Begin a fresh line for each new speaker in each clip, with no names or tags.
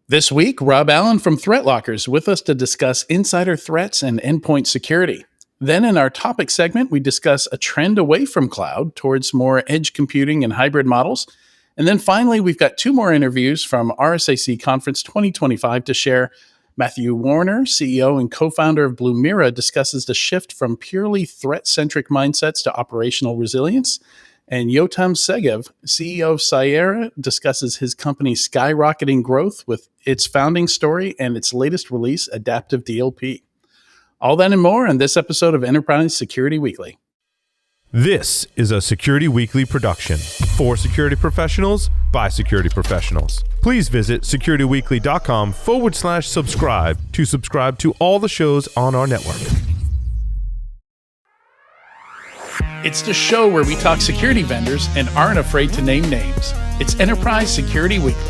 This week, Rob Allen from ThreatLocker is with us to discuss insider threats and endpoint security. Then in our topic segment, we discuss a trend away from cloud towards more edge computing and hybrid models. And then finally, we've got two more interviews from RSAC Conference 2025 to share. Matthew Warner, CEO and co-founder of Blumira, discusses the shift from purely threat-centric mindsets to operational resilience. And Yotam Segev, CEO of Cyera, discusses his company's skyrocketing growth with its founding story and its latest release, Adaptive DLP. All that and more on this episode of Enterprise Security Weekly.
This is a Security Weekly production for security professionals by security professionals. Please visit securityweekly.com/subscribe to subscribe to all the shows on our network.
It's the show where we talk security vendors and aren't afraid to name names. It's Enterprise Security Weekly.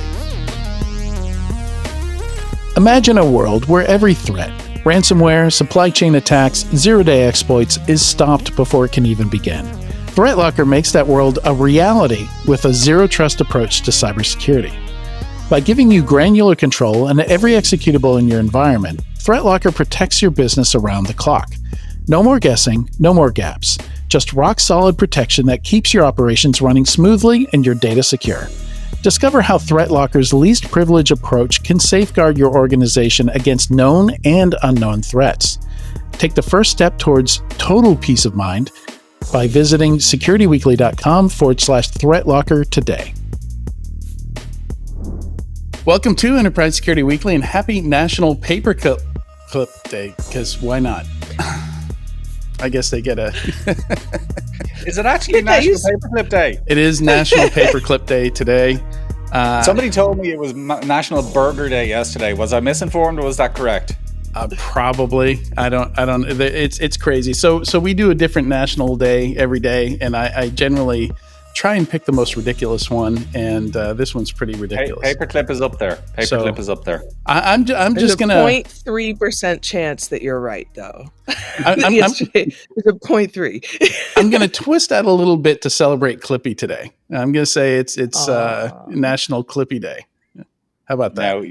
Imagine a world where every threat, ransomware, supply chain attacks, zero-day exploits is stopped before it can even begin. ThreatLocker makes that world a reality with a zero-trust approach to cybersecurity. By giving you granular control and every executable in your environment, ThreatLocker protects your business around the clock. No more guessing, no more gaps. Just rock-solid protection that keeps your operations running smoothly and your data secure. Discover how ThreatLocker's least privilege approach can safeguard your organization against known and unknown threats. Take the first step towards total peace of mind by visiting securityweekly.com/ThreatLocker today. Welcome to Enterprise Security Weekly and happy National Paperclip Day, because why not? I guess they get a...
Is it actually National Paperclip Day?
It is National Paperclip Day today.
Somebody told me it was National Burger Day yesterday. Was I misinformed, or was that correct?
Probably. I don't. It's crazy. So we do a different national day every day, and I generally try and pick the most ridiculous one, and this one's pretty ridiculous.
Paperclip is up there. Paperclip is up there.
I'm just gonna
0.3% chance that you're right, though. There's a 0.3.
I'm gonna twist that a little bit to celebrate Clippy today. I'm gonna say it's National Clippy Day. How about that?
Now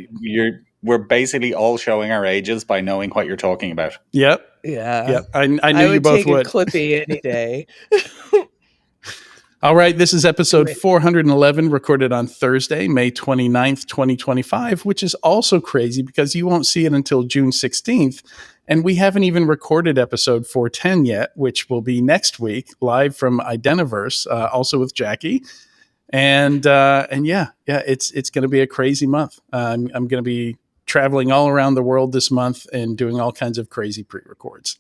we're basically all showing our ages by knowing what you're talking about.
Yep.
Yeah.
Yep. I knew you both would.
I would take a Clippy any day.
All right, this is episode 411, recorded on Thursday, May 29th, 2025, which is also crazy because you won't see it until June 16th. And we haven't even recorded episode 410 yet, which will be next week, live from Identiverse, also with Jackie. And yeah, it's going to be a crazy month. I'm going to be traveling all around the world this month and doing all kinds of crazy pre-records.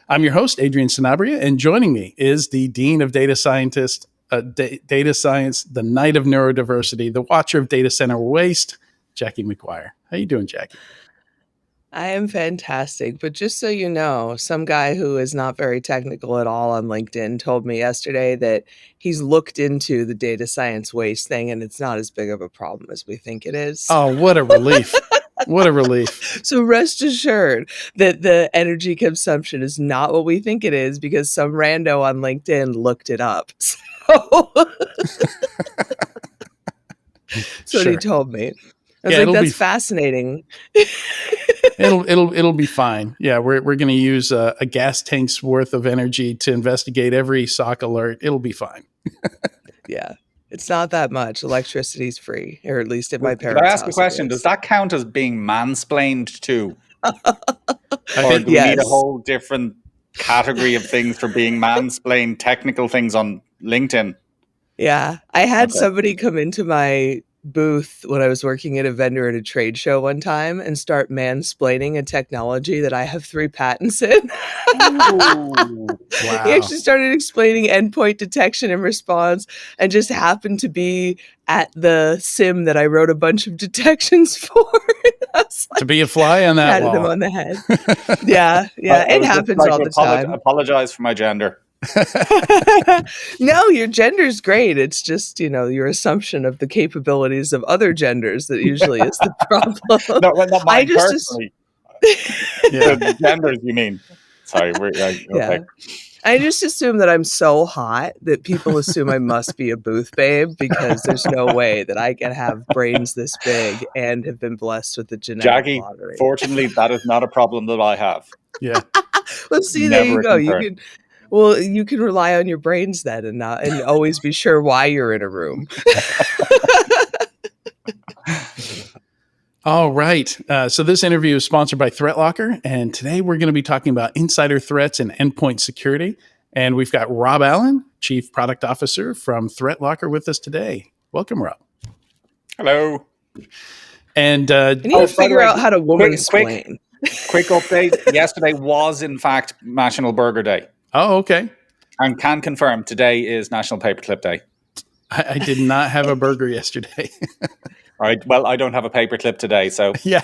I'm your host, Adrian Sanabria, and joining me is the Dean of Data Science, Data Science, the Knight of Neurodiversity, the Watcher of Data Center Waste, Jackie McGuire. How you doing, Jackie?
I am fantastic, but just so you know, some guy who is not very technical at all on LinkedIn told me yesterday that he's looked into the data science waste thing, and it's not as big of a problem as we think it is.
Oh, what a relief. What a relief.
So rest assured that the energy consumption is not what we think it is because some rando on LinkedIn looked it up. So
Sure.
he told me. I was like, that's fascinating.
It'll be fine. Yeah, we're going to use a gas tank's worth of energy to investigate every SOC alert. It'll be fine.
Yeah. It's not that much. Electricity's free, or at least at my parents'
Could I ask
house
a question? Does that count as being mansplained too? Or do we need a whole different category of things for being mansplained technical things on LinkedIn?
Yeah. I had somebody come into my booth when I was working at a vendor at a trade show one time and start mansplaining a technology that I have 3 patents in.
Wow.
He actually started explaining endpoint detection and response and just happened to be at the SIEM that I wrote a bunch of detections for.
To be a fly on that wall.
Patted him on the head. Yeah. It happens all the time.
Apologize for my gender.
No, your gender's great. It's just, your assumption of the capabilities of other genders that usually is the problem.
No, not mine personally.
Yeah.
The genders, you mean? Sorry. Okay.
Yeah. I just assume that I'm so hot that people assume I must be a booth babe, because there's no way that I can have brains this big and have been blessed with the genetic
Jackie,
lottery.
fortunately, that is not a problem that I have.
Yeah.
Well, see, there you go. You can rely on your brains then, and always be sure why you're in a room.
All right. So this interview is sponsored by ThreatLocker, and today we're going to be talking about insider threats and endpoint security. And we've got Rob Allen, Chief Product Officer from ThreatLocker, with us today. Welcome, Rob.
Hello.
And
I need to figure out how to woman-splain.
Quick update. Yesterday was, in fact, National Burger Day.
Oh, okay.
And can confirm today is National Paperclip Day.
I did not have a burger yesterday.
All right. Well, I don't have a paperclip today, so
yeah,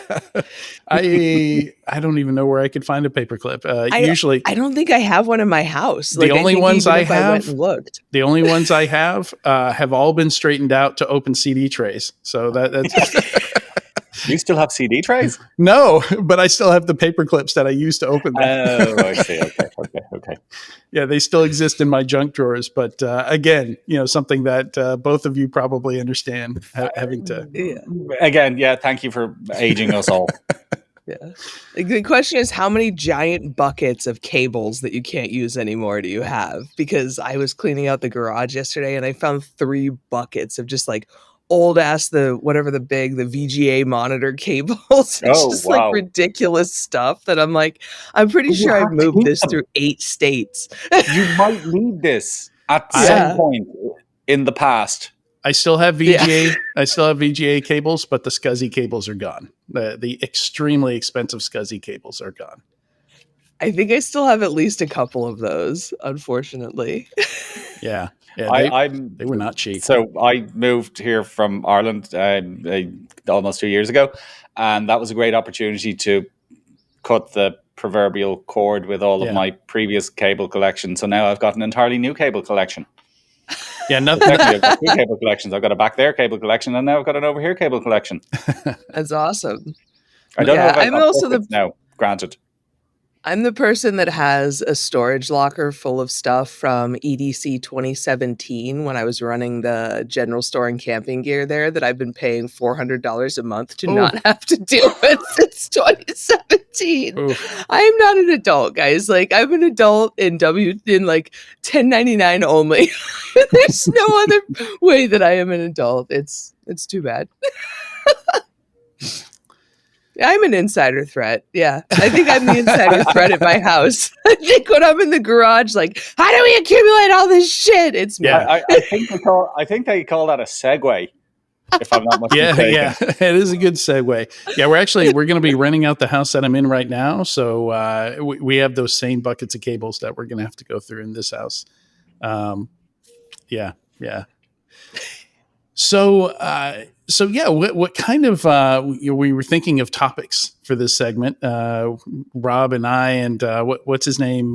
I don't even know where I could find a paperclip. Usually,
I don't think I have one in my house.
The only ones I have,
the
only ones I have all been straightened out to open CD trays. So that's.
You still have CD trays?
No, but I still have the paper clips that I used to open them.
Oh, I see. Okay.
Yeah, they still exist in my junk drawers. But again, something that both of you probably understand having to.
Yeah.
Again, yeah, thank you for aging us all.
Yeah. The question is, how many giant buckets of cables that you can't use anymore do you have? Because I was cleaning out the garage yesterday and I found 3 buckets of just like old ass the VGA monitor cables. It's just like ridiculous stuff that I'm like, I'm pretty sure I've moved this through 8 states.
You might need this at some point in the past.
I still have VGA. Yeah. I still have VGA cables, but the SCSI cables are gone. The extremely expensive SCSI cables are gone.
I think I still have at least a couple of those, unfortunately.
Yeah. Yeah, they were not cheap.
So I moved here from Ireland almost 2 years ago, and that was a great opportunity to cut the proverbial cord with all of my previous cable collection. So now I've got an entirely new cable collection.
Yeah, nothing.
Actually, I've got 2 cable collections. I've got a back there cable collection, and now I've got an over here cable collection.
That's awesome.
I don't know if I'm also now, granted.
I'm the person that has a storage locker full of stuff from EDC 2017 when I was running the general store and camping gear there that I've been paying $400 a month to not have to deal with since 2017. Oof. I am not an adult, guys. Like, I'm an adult in like 1099 only. There's no other way that I am an adult. It's too bad. I'm an insider threat. Yeah. I think I'm the insider threat at my house. I think when I'm in the garage, like, how do we accumulate all this shit? It's me.
Yeah, I think they call that a segue, if I'm not mistaken.
Yeah, it is a good segue. Yeah, we're going to be renting out the house that I'm in right now. So we have those same buckets of cables that we're going to have to go through in this house. Yeah. So what kind of we were thinking of topics for this segment, Rob and I, and what's his name,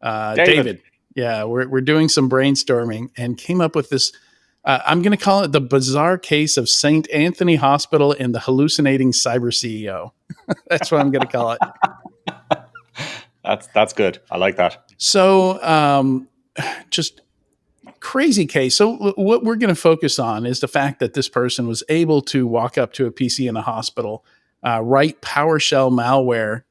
David. Yeah, we're doing some brainstorming and came up with this. I'm going to call it the bizarre case of St. Anthony Hospital and the hallucinating cyber CEO. That's what I'm going to call it.
That's good. I like that.
So just. Crazy case. So what we're going to focus on is the fact that this person was able to walk up to a PC in a hospital, write PowerShell malware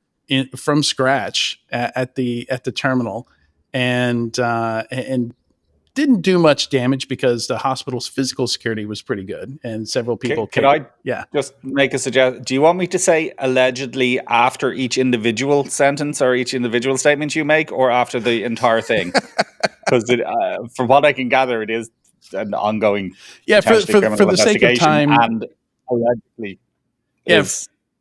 from scratch at the terminal, and didn't do much damage because the hospital's physical security was pretty good, and several people.
Can I just make a suggestion? Do you want me to say allegedly after each individual sentence or each individual statement you make, or after the entire thing? Because from what I can gather, it is an ongoing
for the sake of time,
and allegedly,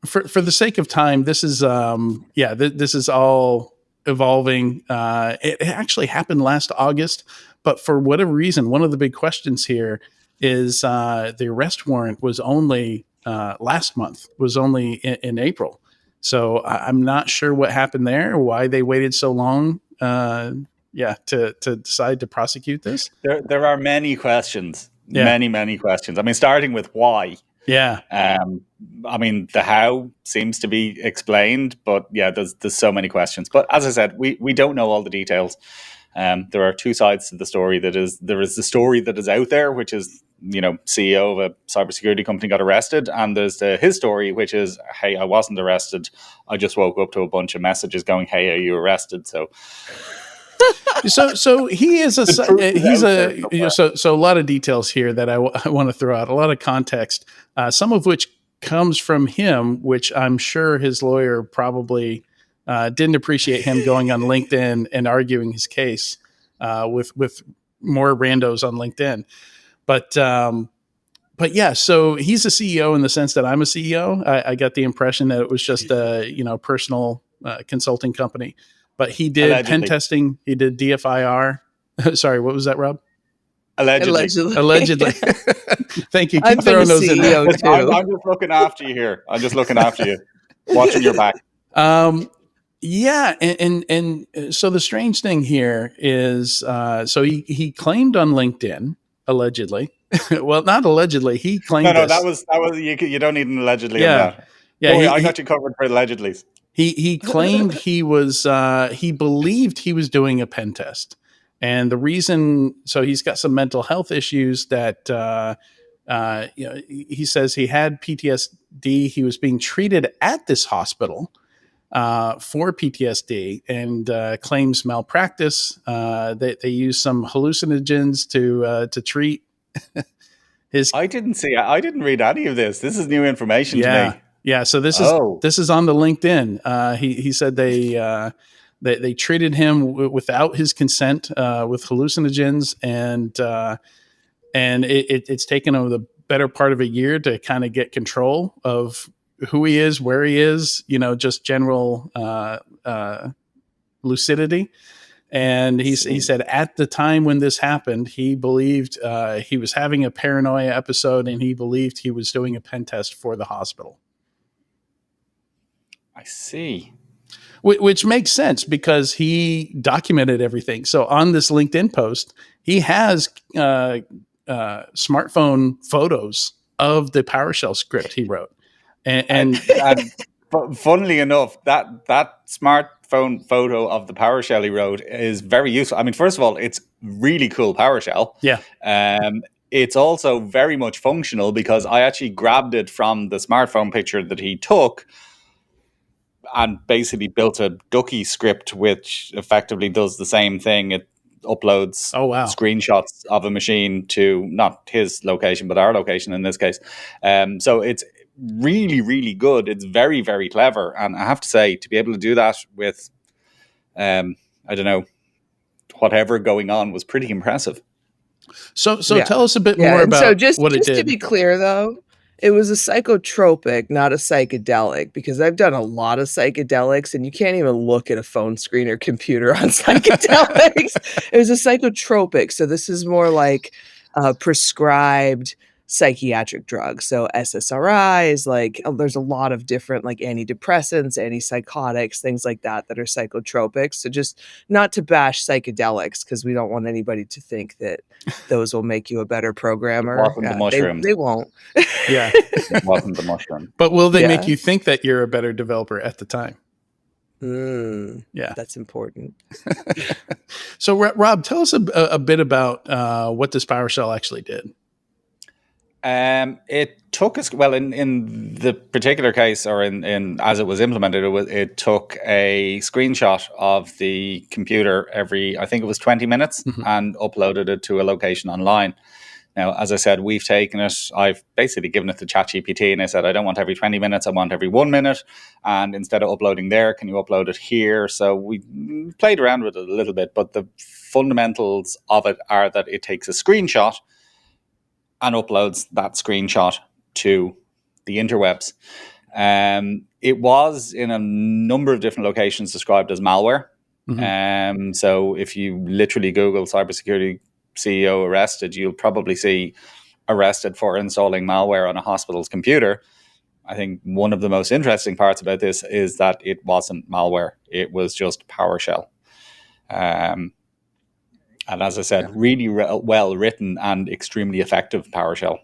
for the sake of time, this is this is all evolving. It actually happened last August, but for whatever reason, one of the big questions here is the arrest warrant was only last month, was only in April. So I'm not sure what happened there, why they waited so long. To decide to prosecute this?
There are many questions, many questions. I mean, starting with why.
Yeah.
I mean, the how seems to be explained, but yeah, there's so many questions. But as I said, we don't know all the details. There are two sides to the story. There is the story that is out there, which is, CEO of a cybersecurity company got arrested, and there's his story, which is, hey, I wasn't arrested. I just woke up to a bunch of messages going, hey, are you arrested? So
he is so a lot of details here that I want to throw out, a lot of context, some of which comes from him, which I'm sure his lawyer probably didn't appreciate him going on LinkedIn and arguing his case with more randos on LinkedIn. But yeah, so he's a CEO in the sense that I'm a CEO. I got the impression that it was just a personal consulting company. But he did
Allegedly.
pen testing. He did DFIR. Sorry, what was that, Rob?
Allegedly.
Thank you. Keep throwing those in there.
I'm just looking after you here. I'm just looking after you, watching your back.
Yeah, and so the strange thing here is, so he claimed on LinkedIn, allegedly. Well, not allegedly. He claimed.
No, that was you don't need an allegedly on that. Yeah, I got you covered for allegedly.
He claimed he believed he was doing a pen test. And the reason, so he's got some mental health issues that, he says he had PTSD. He was being treated at this hospital for PTSD and claims malpractice. They use some hallucinogens to treat his.
I didn't read any of this. This is new information to me.
Yeah, so this is on the LinkedIn. He said they treated him without his consent with hallucinogens, and it's taken over the better part of a year to kind of get control of who he is, where he is, just general lucidity. And he said at the time when this happened, he believed he was having a paranoia episode, and he believed he was doing a pen test for the hospital.
I see.
Which makes sense because he documented everything. So on this LinkedIn post, he has smartphone photos of the PowerShell script he wrote. And
funnily enough, that smartphone photo of the PowerShell he wrote is very useful. I mean, first of all, it's really cool PowerShell.
Yeah.
It's also very much functional because I actually grabbed it from the smartphone picture that he took and basically built a Ducky script, which effectively does the same thing. It uploads screenshots of a machine to not his location, but our location in this case. So it's really, really good. It's very, very clever. And I have to say, to be able to do that with, I don't know, whatever going on was pretty impressive.
So tell us a bit more about what it did.
Just to be clear, though, it was a psychotropic, not a psychedelic, because I've done a lot of psychedelics and you can't even look at a phone screen or computer on psychedelics. It was a psychotropic. So this is more like prescribed psychiatric drugs. So SSRIs, there's a lot of different antidepressants, antipsychotics, things like that are psychotropics. So just not to bash psychedelics, because we don't want anybody to think that those will make you a better programmer.
It wasn't the mushrooms.
They won't.
Yeah.
It wasn't the mushroom.
But will they make you think that you're a better developer at the time?
Yeah, that's important.
So Rob, tell us a bit about what this PowerShell actually did.
It took us in the particular case, or in as it was implemented, it took a screenshot of the computer every, I think it was 20 minutes, and uploaded it to a location online. Now, as I said, we've taken it. I've basically given it to ChatGPT, and I said, I don't want every 20 minutes. I want every 1 minute. And instead of uploading there, can you upload it here? So we played around with it a little bit, but the fundamentals of it are that it takes a screenshot and uploads that screenshot to the interwebs. It was in a number of different locations described as malware. So if you literally Google cybersecurity CEO arrested, you'll probably see arrested for installing malware on a hospital's computer. I think one of the most interesting parts about this is that it wasn't malware. It was just PowerShell. And as I said, really well written and extremely effective PowerShell.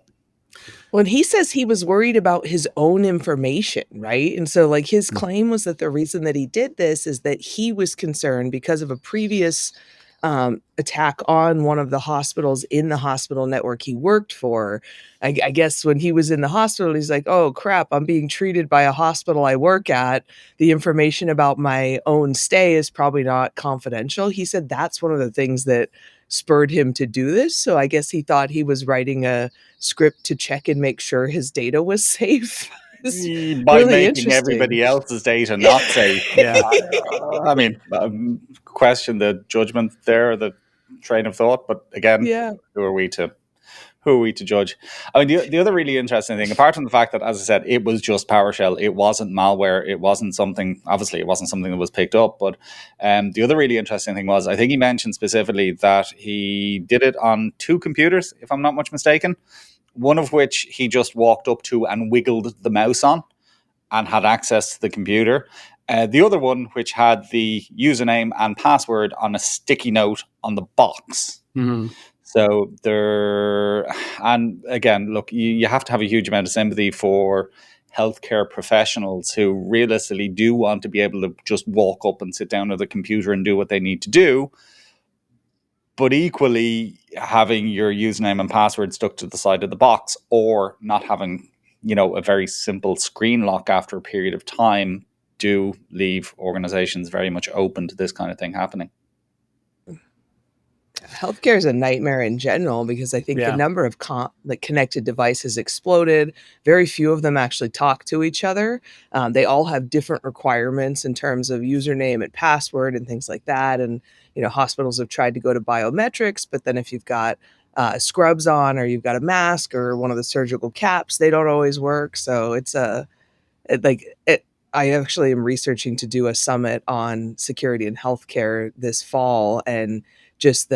When he says he was worried about his own information, right? And so, like, his claim was that the reason that he did this is that he was concerned because of a previous attack on one of the hospitals in the hospital network he worked for. I guess when he was in the hospital, he's like, oh crap, I'm being treated by a hospital I work at. The information about my own stay is probably not confidential. He said that's one of the things that spurred him to do this. So I guess he thought he was writing a script to check and make sure his data was safe. It's
By
really
making
interesting.
everybody else's data not safe.
Yeah.
I mean, question the judgment there, the train of thought. But again,
Yeah.
who are we to judge? I mean, the other really interesting thing, apart from the fact that, as I said, it was just PowerShell, it wasn't malware, it wasn't something that was picked up. But the other really interesting thing was, I think he mentioned specifically that he did it on 2 computers, if I'm not much mistaken. One of which he just walked up to and wiggled the mouse on and had access to the computer. The other one, which had the username and password on a sticky note on the box.
Mm-hmm.
So and again, look, you have to have a huge amount of sympathy for healthcare professionals who realistically do want to be able to just walk up and sit down at the computer and do what they need to do. But equally, having your username and password stuck to the side of the box, or not having, a very simple screen lock after a period of time, do leave organizations very much open to this kind of thing happening.
Healthcare is a nightmare in general because I think the number of connected devices exploded. Very few of them actually talk to each other. They all have different requirements in terms of username and password and things like that. And hospitals have tried to go to biometrics, but then if you've got scrubs on, or you've got a mask or one of the surgical caps, they don't always work. So I actually am researching to do a summit on security in healthcare this fall, and just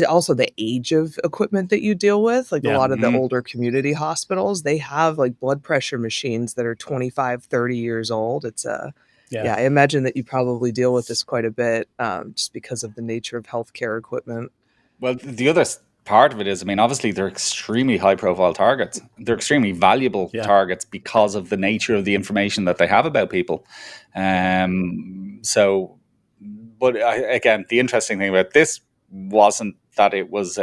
also the age of equipment that you deal with. Like a lot of the older community hospitals, they have like blood pressure machines that are 25, 30 years old. It's I imagine that you probably deal with this quite a bit, just because of the nature of healthcare equipment.
Well, the other part of it is, I mean, obviously they're extremely high profile targets. They're extremely valuable targets because of the nature of the information that they have about people. But again, the interesting thing about this wasn't that it was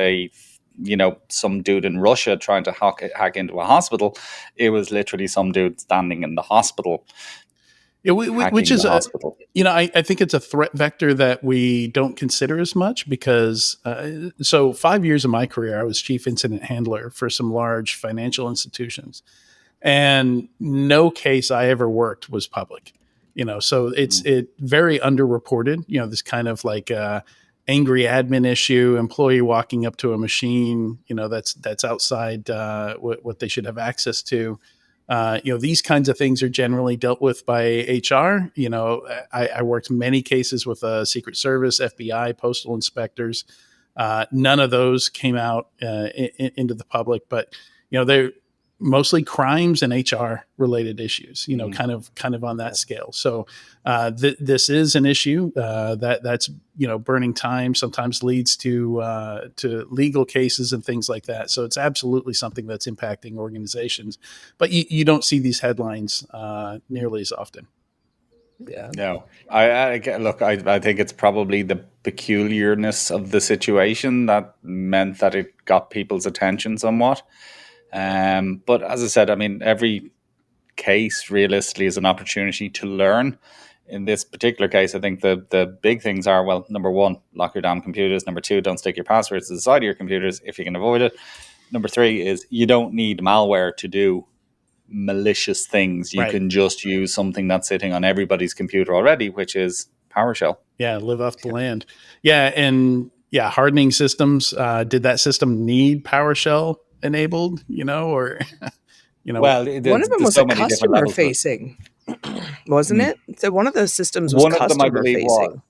some dude in Russia trying to hack into a hospital. It was literally some dude standing in the hospital.
Yeah, which is I think it's a threat vector that we don't consider as much because so 5 years of my career, I was chief incident handler for some large financial institutions, and no case I ever worked was public. So it's very underreported. This kind of like angry admin issue, employee walking up to a machine, that's outside what they should have access to. These kinds of things are generally dealt with by HR. I worked many cases with Secret Service, FBI, postal inspectors. None of those came out into the public, but they're mostly crimes and HR related issues. Kind of on that scale. So this is an issue that's burning time. Sometimes leads to legal cases and things like that. So it's absolutely something that's impacting organizations, but you don't see these headlines nearly as often.
Yeah.
No, I think it's probably the peculiarness of the situation that meant that it got people's attention somewhat. But as I said, I mean, every case realistically is an opportunity to learn. In this particular case, I think the big things are, well, number one, lock your damn computers. Number two, don't stick your passwords to the side of your computers if you can avoid it. Number three is you don't need malware to do malicious things. You can just use something that's sitting on everybody's computer already, which is PowerShell.
Yeah, live off the land. Yeah, and hardening systems. Did that system need PowerShell enabled? Or
Well,
one of them was customer facing, wasn't it? So one of those systems was customer facing.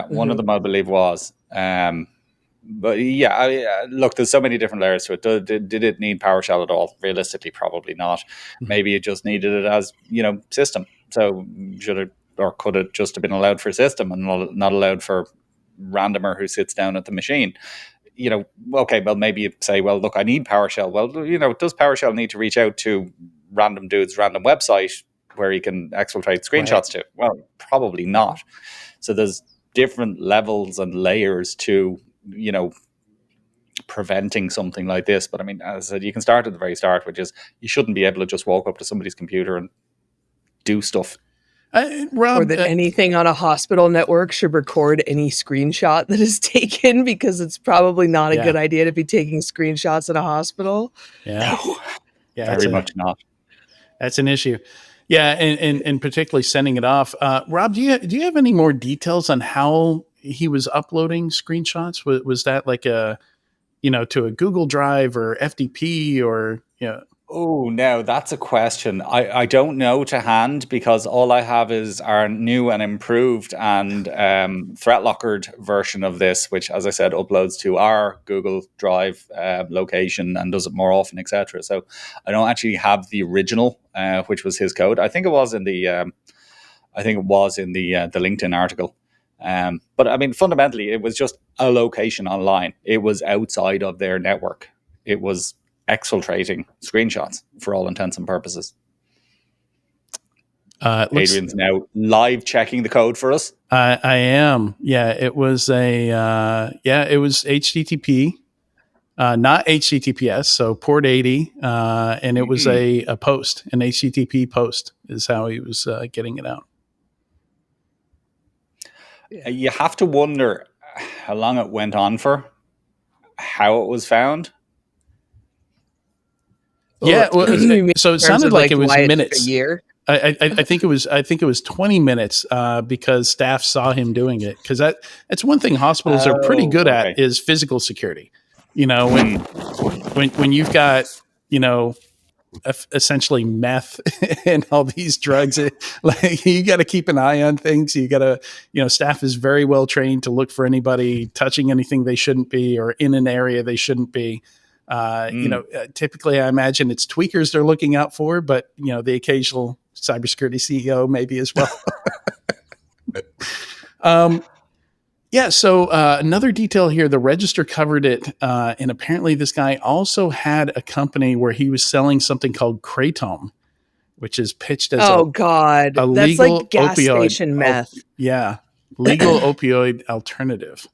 One of them I believe was. But look, there's so many different layers to it. Did it need PowerShell at all? Realistically, probably not. Maybe it just needed it as system. So should it or could it just have been allowed for system and not allowed for randomer who sits down at the machine? okay, well, maybe you say, well, look, I need PowerShell. Well, does PowerShell need to reach out to random dude's random website where he can exfiltrate screenshots to? Well, probably not. So there's different levels and layers to, preventing something like this. But I mean, as I said, you can start at the very start, which is you shouldn't be able to just walk up to somebody's computer and do stuff.
Rob, or that anything on a hospital network should record any screenshot that is taken, because it's probably not a good idea to be taking screenshots in a hospital.
Yeah,
no. Very much not.
That's an issue. Yeah, and particularly sending it off. Rob, do you have any more details on how he was uploading screenshots? Was that like to a Google Drive or FTP or
Oh, no, that's a question. I don't know to hand, because all I have is our new and improved and threat-lockered version of this, which, as I said, uploads to our Google Drive location and does it more often, etc. So I don't actually have the original, which was his code. I think it was in the LinkedIn article. But I mean, fundamentally, it was just a location online. It was outside of their network. It was exfiltrating screenshots for all intents and purposes. Adrian's now live checking the code for us.
I am. Yeah, it was it was HTTP, not HTTPS. So port 80, and it was a post, an HTTP post is how he was getting it out.
You have to wonder how long it went on for, how it was found.
Yeah, well, so it sounded like it was minutes.
A year.
I think it was 20 minutes because staff saw him doing it, because that's one thing hospitals are pretty good at is physical security. When you've got essentially meth and all these drugs, like you got to keep an eye on things. You got to staff is very well trained to look for anybody touching anything they shouldn't be or in an area they shouldn't be. Typically I imagine it's tweakers they're looking out for, but the occasional cybersecurity CEO maybe as well. So another detail here, the Register covered it, and apparently this guy also had a company where he was selling something called Kratom, which is pitched as
a
that's
that's
legal
like gas
opioid,
station meth.
Legal opioid alternative.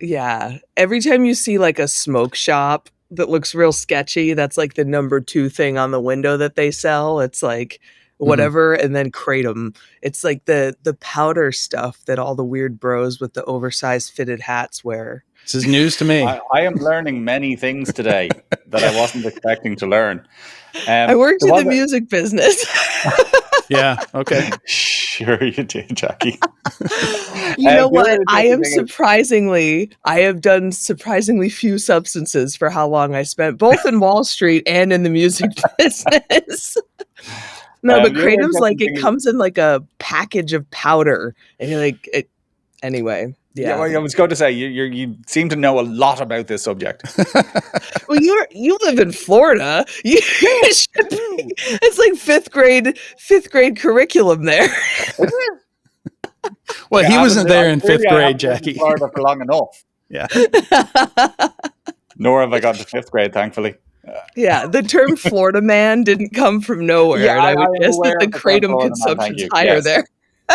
Yeah, every time you see like a smoke shop that looks real sketchy, that's like the number 2 thing on the window that they sell. It's like whatever, and then Kratom. It's like the powder stuff that all the weird bros with the oversized fitted hats wear.
This is news to me.
I am learning many things today that I wasn't expecting to learn.
I worked in the music business.
Yeah, okay.
Sure you did, Jackie.
You know what? I have done surprisingly few substances for how long I spent, both in Wall Street and in the music business. No, but Kratom's like, it comes in like a package of powder, and you're like, anyway. Yeah,
well, I was going to say you seem to know a lot about this subject.
Well, you live in Florida. It's like fifth grade curriculum there.
Well, he wasn't there in 5th grade, Jackie.
Florida for long enough.
Yeah.
Nor have I got to 5th grade, thankfully.
Yeah, the term Florida man didn't come from nowhere, and I would guess that the Kratom consumption's higher there.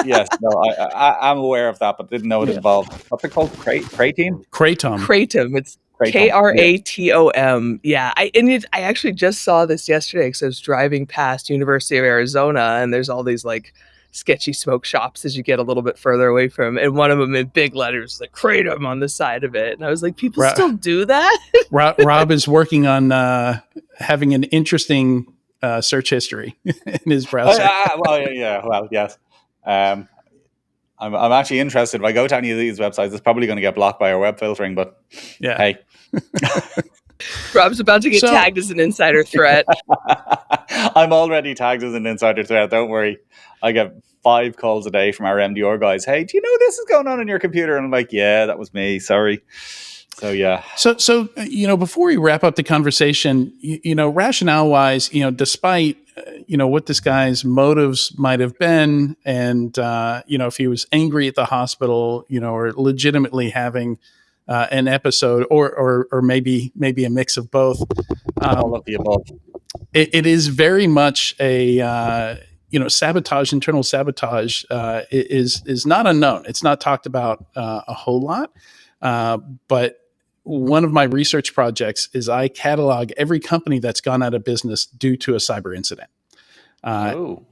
Yes, no, I'm aware of that, but didn't know it involved. What's it called? Kratom?
Kratom. It's Kratom. Yeah, I actually just saw this yesterday because I was driving past University of Arizona, and there's all these like sketchy smoke shops as you get a little bit further away from, and one of them in big letters, like Kratom on the side of it, and I was like, people still do that?
Rob is working on having an interesting search history in his browser.
Yes. I'm actually interested. If I go to any of these websites, it's probably going to get blocked by our web filtering, but hey.
Rob's about to get tagged as an insider threat.
I'm already tagged as an insider threat. Don't worry. I get 5 calls a day from our MDR guys. Hey, do you know this is going on your computer? And I'm like, yeah, that was me. Sorry. So, yeah.
So before we wrap up the conversation, rationale wise, despite, what this guy's motives might have been, and, if he was angry at the hospital, or legitimately having an episode, or maybe a mix of both.
All of the above.
It is very much a sabotage. Internal sabotage is not unknown. It's not talked about a whole lot, but one of my research projects is I catalog every company that's gone out of business due to a cyber incident.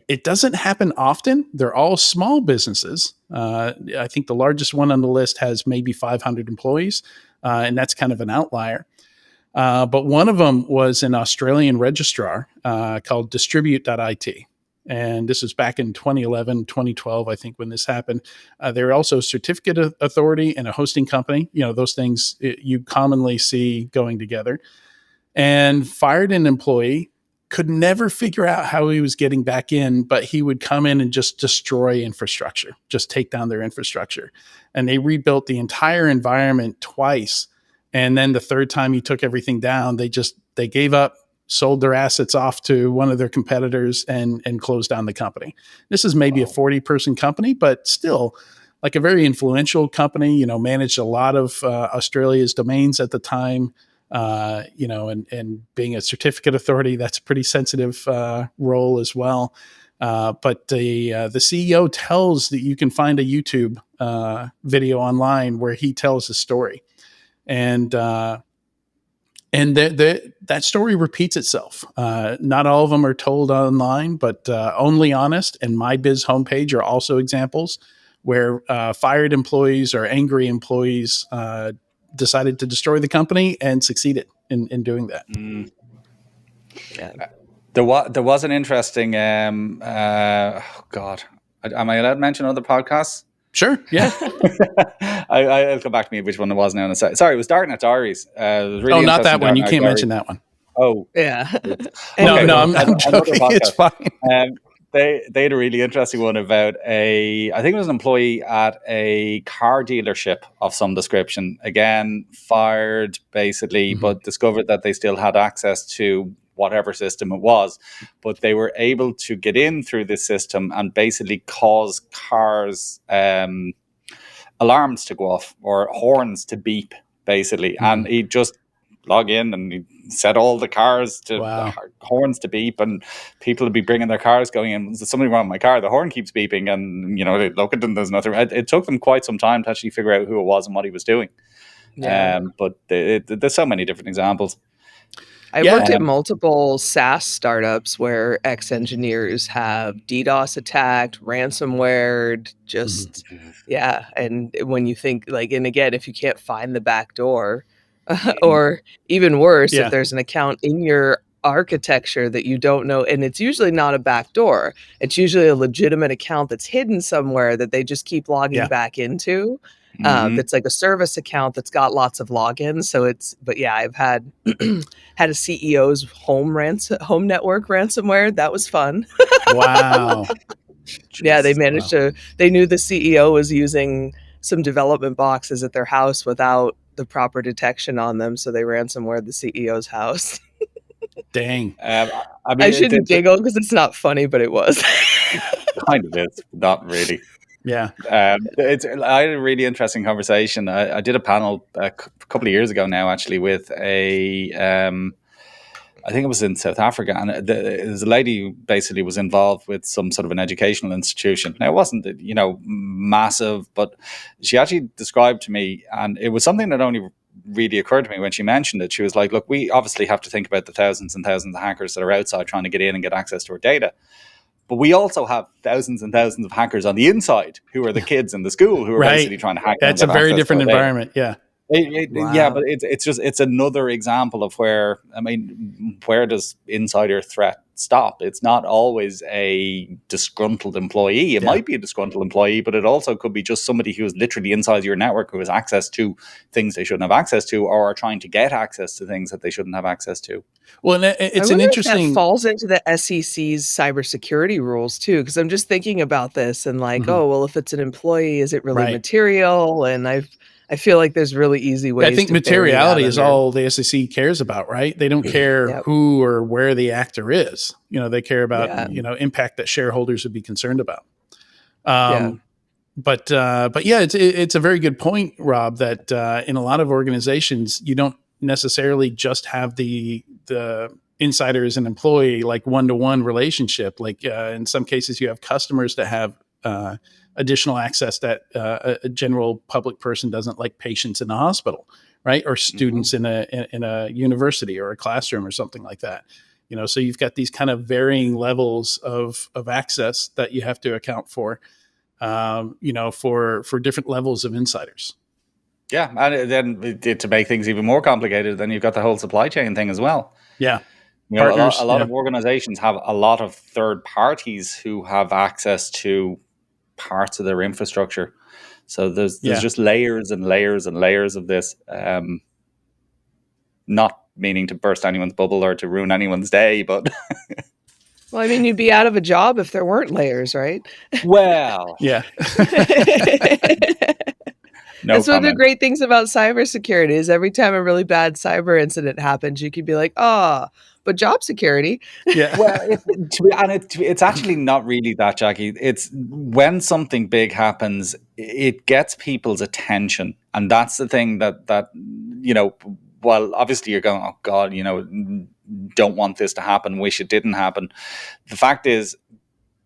It doesn't happen often. They're all small businesses. I think the largest one on the list has maybe 500 employees, and that's kind of an outlier. But one of them was an Australian registrar called Distribute.it. And this was back in 2011, 2012, I think, when this happened. They're also a certificate authority and a hosting company. Those things you commonly see going together. And fired an employee, could never figure out how he was getting back in, but he would come in and just destroy infrastructure, just take down their infrastructure. And they rebuilt the entire environment twice. And then the third time he took everything down, they gave up, sold their assets off to one of their competitors and closed down the company. This is maybe a 40-person company, but still like a very influential company, managed a lot of Australia's domains at the time. And being a certificate authority, that's a pretty sensitive role as well. But the CEO tells that you can find a YouTube video online where he tells the story, and that story repeats itself. Not all of them are told online, but Only Honest and My Biz homepage are also examples where fired employees or angry employees decided to destroy the company and succeeded in doing that.
Yeah. There was an interesting, am I allowed to mention other podcasts?
Sure, yeah.
I'll come back to me which one it was now. Sorry, it was Darknet Diaries.
Really not that one. You can't mention that one.
Oh.
Yeah.
No, I'm joking. It's fine.
They had a really interesting one about I think it was an employee at a car dealership of some description. Again, fired basically, but discovered that they still had access to whatever system it was. But they were able to get in through this system and basically cause cars alarms to go off or horns to beep, basically. And he just log in and he set all the cars to horns to beep, and people would be bringing their cars going in. There's something wrong with my car. The horn keeps beeping, and they look at them. There's nothing. It took them quite some time to actually figure out who it was and what he was doing. Yeah. But there's so many different examples.
I worked at multiple SaaS startups where ex-engineers have DDoS attacked, ransomware, and when you think and again, if you can't find the back door, or even worse, if there's an account in your architecture that you don't know, and it's usually not a back door, it's usually a legitimate account that's hidden somewhere that they just keep logging back into. That's like a service account that's got lots of logins. So I've had had a CEO's home network ransomware. That was fun.
Wow.
Yeah, they managed to. They knew the CEO was using some development boxes at their house without the proper detection on them, so they ransomwared the CEO's house.
Dang.
I shouldn't giggle because it's not funny, but it was.
Kind of is, not really.
Yeah.
I had a really interesting conversation. I did a panel a couple of years ago now, actually, with I think it was in South Africa, and there's a lady who basically was involved with some sort of an educational institution. Now, it wasn't, massive, but she actually described to me, and it was something that only really occurred to me when she mentioned it. She was like, look, we obviously have to think about the thousands and thousands of hackers that are outside trying to get in and get access to our data. But we also have thousands and thousands of hackers on the inside who are the kids in the school who are basically trying to hack.
That's a very different environment. Yeah.
Yeah, but it's another example of where does insider threat stop? It's not always a disgruntled employee. It might be a disgruntled employee, but it also could be just somebody who is literally inside your network who has access to things they shouldn't have access to, or are trying to get access to things that they shouldn't have access to.
Well, and it's an interesting.
If that falls into the SEC's cybersecurity rules too, because I'm just thinking about this and if it's an employee, is it really material? And I feel like there's really easy ways.
I think materiality is all the SEC cares about, right? They don't care who or where the actor is. They care about impact that shareholders would be concerned about. But yeah, it's a very good point, Rob, that in a lot of organizations, you don't necessarily just have the insider as an employee, like one-to-one relationship. Like in some cases, you have customers that have additional access that a general public person doesn't, like patients in the hospital, right? Or students in a university or a classroom or something like that. So you've got these kind of varying levels of access that you have to account for. For different levels of insiders.
Yeah, and then to make things even more complicated, then you've got the whole supply chain thing as well.
Yeah,
partners, a lot of organizations have a lot of third parties who have access to parts of their infrastructure. So there's just layers and layers and layers of this. Not meaning to burst anyone's bubble or to ruin anyone's day, but.
Well, I mean, you'd be out of a job if there weren't layers, right?
Well,
yeah.
That's one of the great things about cybersecurity is every time a really bad cyber incident happens, you could be like, but job security.
Yeah.
Well, it's actually not really that, Jackie. It's when something big happens, it gets people's attention. And that's the thing that while obviously you're going, oh God, don't want this to happen, wish it didn't happen. The fact is,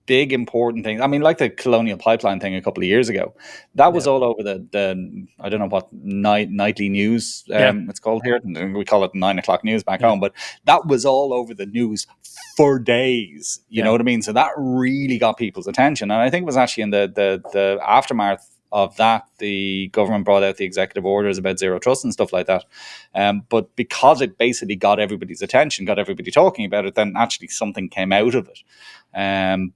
big important things. I mean, like the Colonial Pipeline thing a couple of years ago, that was all over the I don't know what nightly news it's called here. We call it 9 o'clock news back home, but that was all over the news for days. You know what I mean? So that really got people's attention, and I think it was actually in the aftermath of that, the government brought out the executive orders about zero trust and stuff like that. But because it basically got everybody's attention, got everybody talking about it, then actually something came out of it.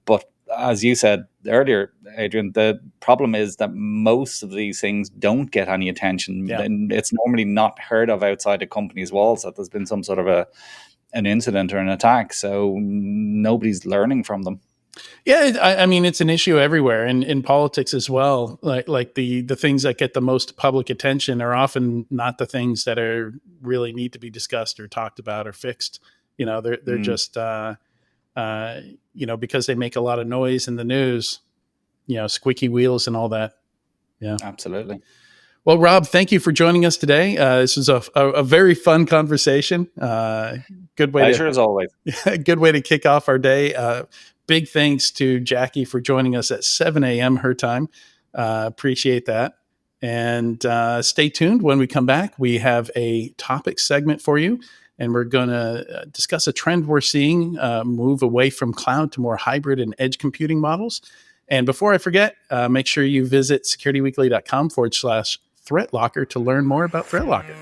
But as you said earlier, Adrian, the problem is that most of these things don't get any attention. Yeah. And it's normally not heard of outside the company's walls that there's been some sort of an incident or an attack. So nobody's learning from them.
Yeah, I mean, it's an issue everywhere, and in politics as well. Like the things that get the most public attention are often not the things that are really need to be discussed or talked about or fixed. They're just because they make a lot of noise in the news. Squeaky wheels and all that. Yeah,
absolutely.
Well, Rob, thank you for joining us today. This was a very fun conversation. Good way.
Pleasure as always.
Good way to kick off our day. Big thanks to Jackie for joining us at 7 a.m. her time. Appreciate that. And stay tuned. When we come back, we have a topic segment for you. And we're going to discuss a trend we're seeing move away from cloud to more hybrid and edge computing models. And before I forget, make sure you visit securityweekly.com/ThreatLocker to learn more about ThreatLocker.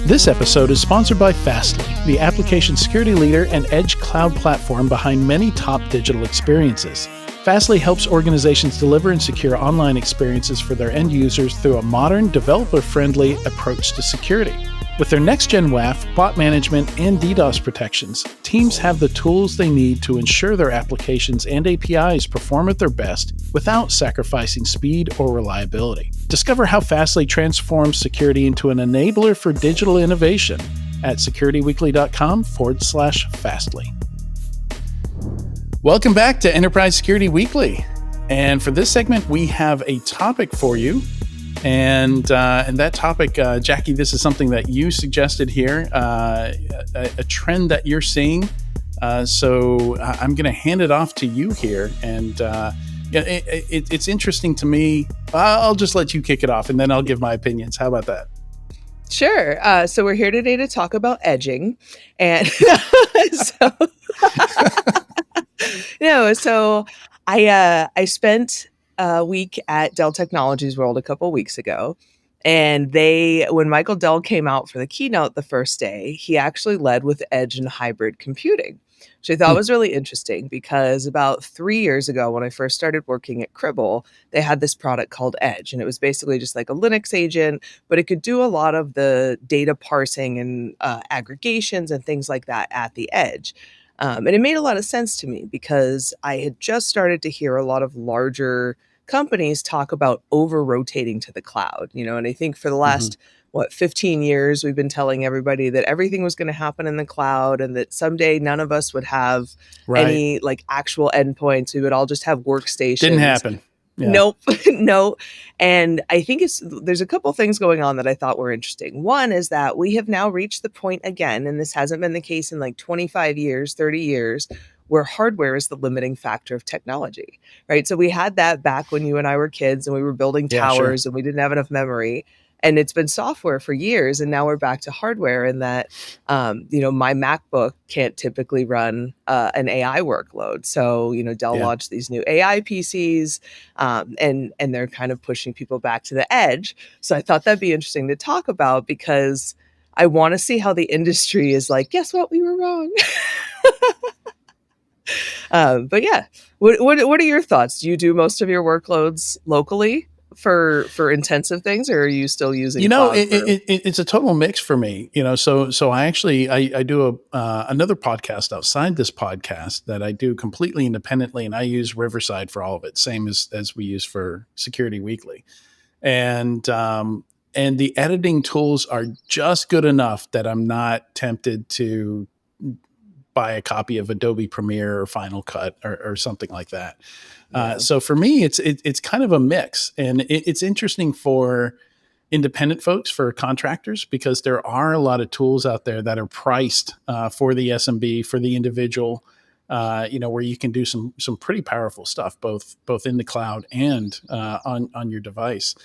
This episode is sponsored by Fastly, the application security leader and edge cloud platform behind many top digital experiences. Fastly helps organizations deliver and secure online experiences for their end users through a modern, developer-friendly approach to security. With their next-gen WAF, bot management, and DDoS protections, teams have the tools they need to ensure their applications and APIs perform at their best without sacrificing speed or reliability. Discover how Fastly transforms security into an enabler for digital innovation at securityweekly.com/Fastly. Welcome back to Enterprise Security Weekly. And for this segment, we have a topic for you. And that topic, Jackie, this is something that you suggested here, a trend that you're seeing. So I'm going to hand it off to you here. And it's interesting to me. I'll just let you kick it off, and then I'll give my opinions. How about that?
Sure. So we're here today to talk about edging. And so I spent a week at Dell Technologies World a couple weeks ago, and when Michael Dell came out for the keynote the first day, he actually led with edge and hybrid computing, which I thought was really interesting because about 3 years ago, when I first started working at Cribble, they had this product called Edge, and it was basically just like a Linux agent, but it could do a lot of the data parsing and aggregations and things like that at the edge. And it made a lot of sense to me because I had just started to hear a lot of larger companies talk about over-rotating to the cloud, and I think for the last, 15 years, we've been telling everybody that everything was going to happen in the cloud and that someday none of us would have any like actual endpoints. We would all just have workstations.
Didn't happen. Yeah.
Nope. No. And I think there's a couple things going on that I thought were interesting. One is that we have now reached the point again, and this hasn't been the case in like 25 years, 30 years, where hardware is the limiting factor of technology, right? So we had that back when you and I were kids and we were building towers and we didn't have enough memory. And it's been software for years, and now we're back to hardware in that, my MacBook can't typically run an AI workload. So, Dell launched these new AI PCs, and they're kind of pushing people back to the edge. So I thought that'd be interesting to talk about because I want to see how the industry is like, guess what? We were wrong. But yeah, what are your thoughts? Do you do most of your workloads locally for intensive things, or are you still using
it's a total mix for me, so I actually I do another podcast outside this podcast that I do completely independently, and I use Riverside for all of it, same as we use for Security Weekly, and the editing tools are just good enough that I'm not tempted to buy a copy of Adobe Premiere or Final Cut or something like that. So for me, it's kind of a mix, and it's interesting for independent folks, for contractors, because there are a lot of tools out there that are priced for the SMB, for the individual, where you can do some pretty powerful stuff, both in the cloud and on your device.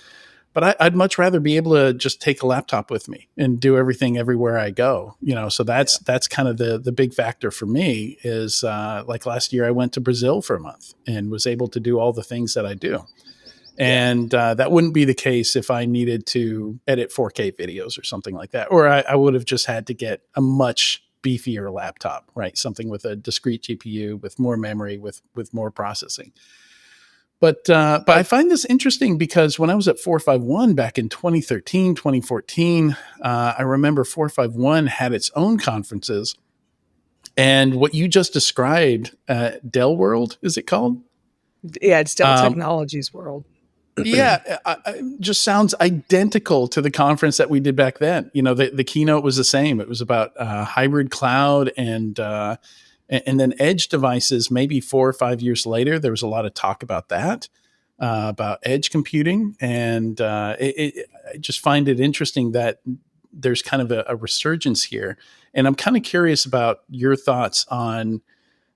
But I'd much rather be able to just take a laptop with me and do everything everywhere I go, so that's kind of the big factor for me is like last year I went to Brazil for a month and was able to do all the things that I do. And that wouldn't be the case if I needed to edit 4K videos or something like that. Or I would have just had to get a much beefier laptop, right? Something with a discrete GPU, with more memory, with more processing. But I find this interesting because when I was at 451 back in 2013, 2014, I remember 451 had its own conferences. And what you just described, Dell World, is it called?
Yeah, it's Dell Technologies World.
Yeah, it just sounds identical to the conference that we did back then. The keynote was the same. It was about hybrid cloud and then edge devices. Maybe 4 or 5 years later, there was a lot of talk about that, about edge computing. And I just find it interesting that there's kind of a resurgence here. And I'm kind of curious about your thoughts on,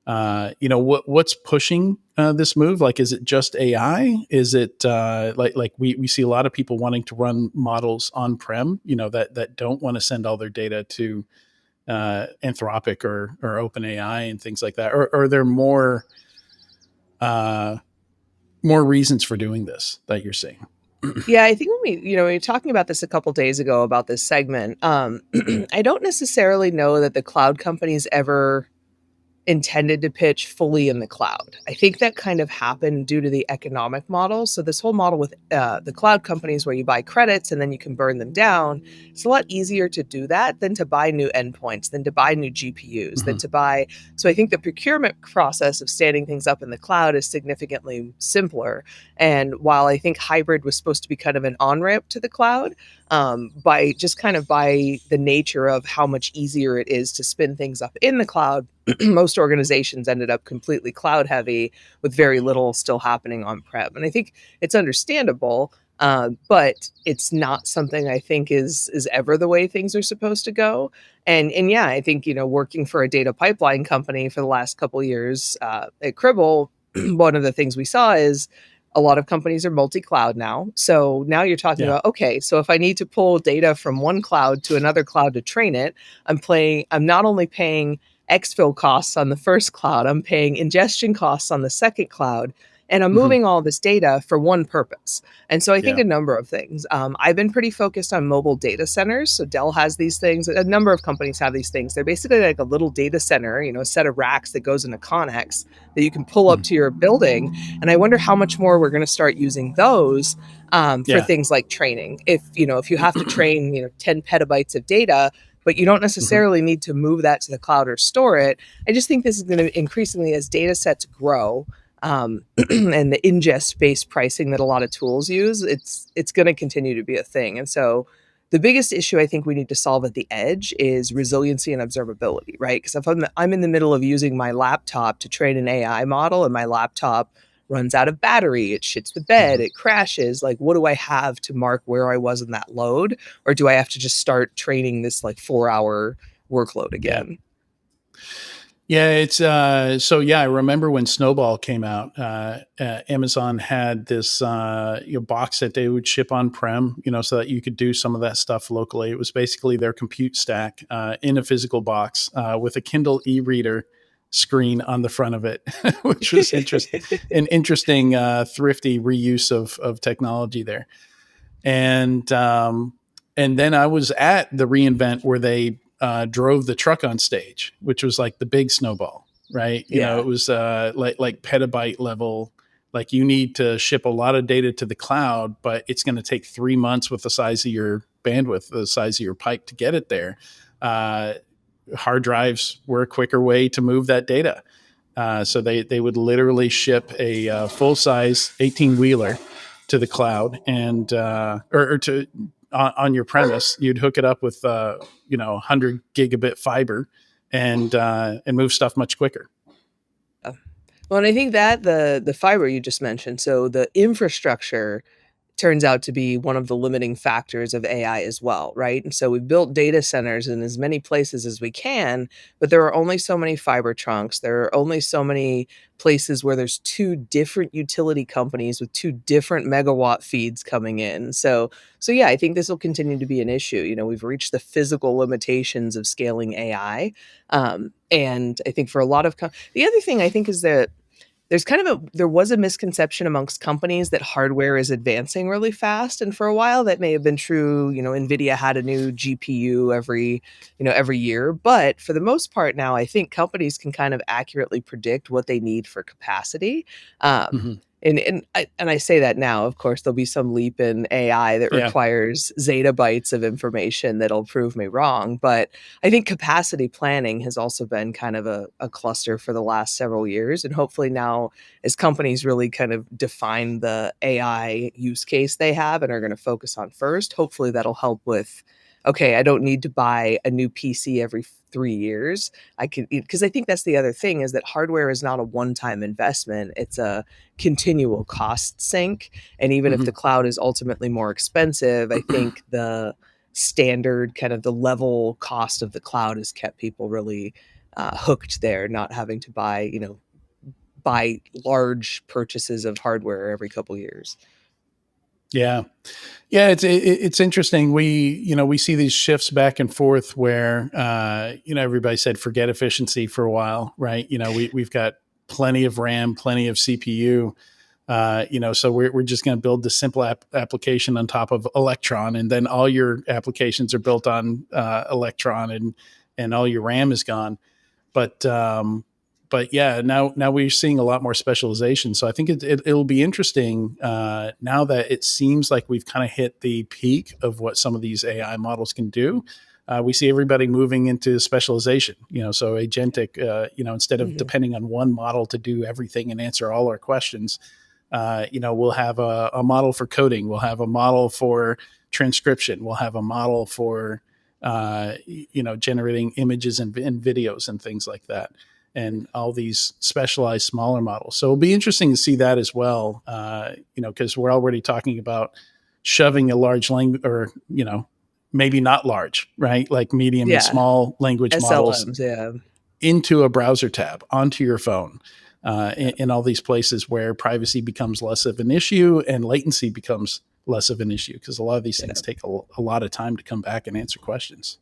what's pushing this move? Like, is it just AI? Is it like we see a lot of people wanting to run models on-prem, that don't want to send all their data to Anthropic or OpenAI and things like that, or are there more reasons for doing this that you're seeing?
Yeah, I think when we were talking about this a couple days ago about this segment, I don't necessarily know that the cloud companies ever intended to pitch fully in the cloud. I think that kind of happened due to the economic model. So this whole model with the cloud companies where you buy credits and then you can burn them down, it's a lot easier to do that than to buy new endpoints, than to buy new GPUs, than to buy. So I think the procurement process of standing things up in the cloud is significantly simpler. And while I think hybrid was supposed to be kind of an on-ramp to the cloud, by the nature of how much easier it is to spin things up in the cloud, most organizations ended up completely cloud heavy with very little still happening on-prem. And I think it's understandable, but it's not something I think is ever the way things are supposed to go. And yeah, I think, working for a data pipeline company for the last couple of years at Cribble, one of the things we saw is a lot of companies are multi-cloud now. So now you're talking about, okay, so if I need to pull data from one cloud to another cloud to train it, I'm not only paying exfil costs on the first cloud, I'm paying ingestion costs on the second cloud, and I'm moving all this data for one purpose. And so I think a number of things. I've been pretty focused on mobile data centers. So Dell has these things. A number of companies have these things. They're basically like a little data center, a set of racks that goes in a Connex that you can pull up to your building. And I wonder how much more we're going to start using those for things like training. If you have to train, 10 petabytes of data, but you don't necessarily need to move that to the cloud or store it. I just think this is going to increasingly, as data sets grow, and the ingest-based pricing that a lot of tools use, it's going to continue to be a thing. And so the biggest issue I think we need to solve at the edge is resiliency and observability, right? Because if I'm in the middle of using my laptop to train an AI model and my laptop runs out of battery, it shits the bed, it crashes, like what do I have to mark where I was in that load? Or do I have to just start training this like 4-hour workload again?
Yeah, it's so yeah, I remember when Snowball came out, Amazon had this box that they would ship on-prem, so that you could do some of that stuff locally. It was basically their compute stack in a physical box with a Kindle e-reader screen on the front of it, which was interesting, an interesting thrifty reuse of technology there. And then I was at the reInvent where they drove the truck on stage, which was like the big Snowball, right? It was like petabyte level. Like you need to ship a lot of data to the cloud, but it's going to take 3 months with the size of your bandwidth, the size of your pipe to get it there. Hard drives were a quicker way to move that data. So they would literally ship a full-size 18-wheeler to the cloud and or to on your premise. You'd hook it up with 100 gigabit fiber and move stuff much quicker.
Well, and I think that the fiber you just mentioned, so the infrastructure turns out to be one of the limiting factors of AI as well, right? And so we've built data centers in as many places as we can, but there are only so many fiber trunks. There are only so many places where there's two different utility companies with two different megawatt feeds coming in. So yeah, I think this will continue to be an issue. We've reached the physical limitations of scaling AI. And I think for a lot of, the other thing I think is that there was a misconception amongst companies that hardware is advancing really fast. And for a while that may have been true. NVIDIA had a new GPU every year. But for the most part now, I think companies can kind of accurately predict what they need for capacity. And I say that now, of course, there'll be some leap in AI that requires zettabytes of information that'll prove me wrong. But I think capacity planning has also been kind of a cluster for the last several years. And hopefully now, as companies really kind of define the AI use case they have and are going to focus on first, hopefully that'll help with, okay, I don't need to buy a new PC every 3 years. Because I think that's the other thing is that hardware is not a one-time investment. It's a continual cost sink. And even if the cloud is ultimately more expensive, I think the standard kind of the level cost of the cloud has kept people really hooked there, not having to buy large purchases of hardware every couple years.
Yeah. It's interesting. We see these shifts back and forth where, everybody said, forget efficiency for a while, right? We've got plenty of RAM, plenty of CPU, so we're just going to build this simple application on top of Electron. And then all your applications are built on Electron and all your RAM is gone. But yeah, now we're seeing a lot more specialization. So I think it'll be interesting now that it seems like we've kind of hit the peak of what some of these AI models can do. We see everybody moving into specialization, so agentic, instead of depending on one model to do everything and answer all our questions, we'll have a model for coding. We'll have a model for transcription. We'll have a model for, generating images and videos and things like that. And all these specialized smaller models. So it'll be interesting to see that as well, because we're already talking about shoving a large language or, maybe not large, right? Like medium and small language
SLMs,
models into a browser tab, onto your phone, in all these places where privacy becomes less of an issue and latency becomes less of an issue, because a lot of these things take a lot of time to come back and answer questions.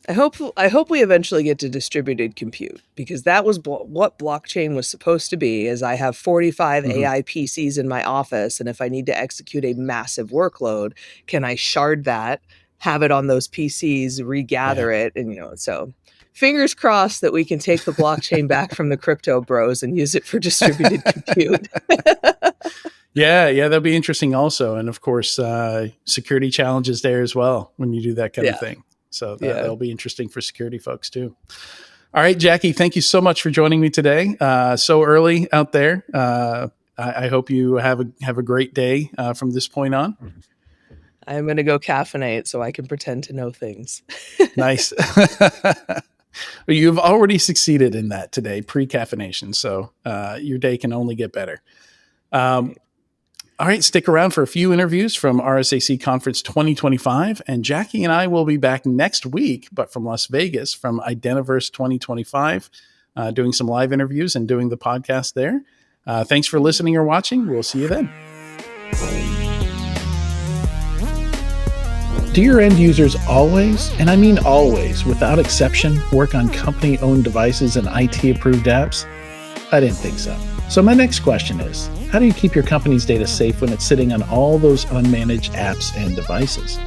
I hope we eventually get to distributed compute, because that was what blockchain was supposed to be. Is I have 45 AI PCs in my office, and if I need to execute a massive workload, can I shard that, have it on those PCs, regather it, and so fingers crossed that we can take the blockchain back from the crypto bros and use it for distributed compute.
Yeah, that'll be interesting also, and of course, security challenges there as well when you do that kind of thing. So that'll be interesting for security folks too. All right, Jackie, thank you so much for joining me today. So early out there. I hope you have a great day from this point on.
I'm going to go caffeinate so I can pretend to know things.
Nice. You've already succeeded in that today, pre-caffeination. So your day can only get better. All right, stick around for a few interviews from RSAC Conference 2025. And Jackie and I will be back next week, but from Las Vegas, from Identiverse 2025, doing some live interviews and doing the podcast there. Thanks for listening or watching. We'll see you then. Do your end users always, and I mean always, without exception, work on company-owned devices and IT-approved apps? I didn't think so. So my next question is, how do you keep your company's data safe when it's sitting on all those unmanaged apps and devices?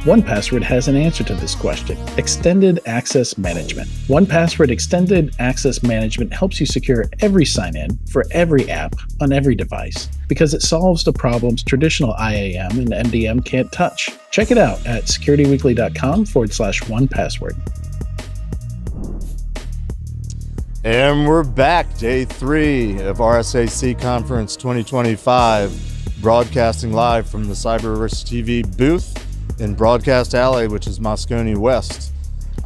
1Password has an answer to this question: Extended Access Management. 1Password Extended Access Management helps you secure every sign-in for every app on every device because it solves the problems traditional IAM and MDM can't touch. Check it out at securityweekly.com/1Password.
And we're back, day 3 of RSAC Conference 2025, broadcasting live from the CyberRisk TV booth in Broadcast Alley, which is Moscone West.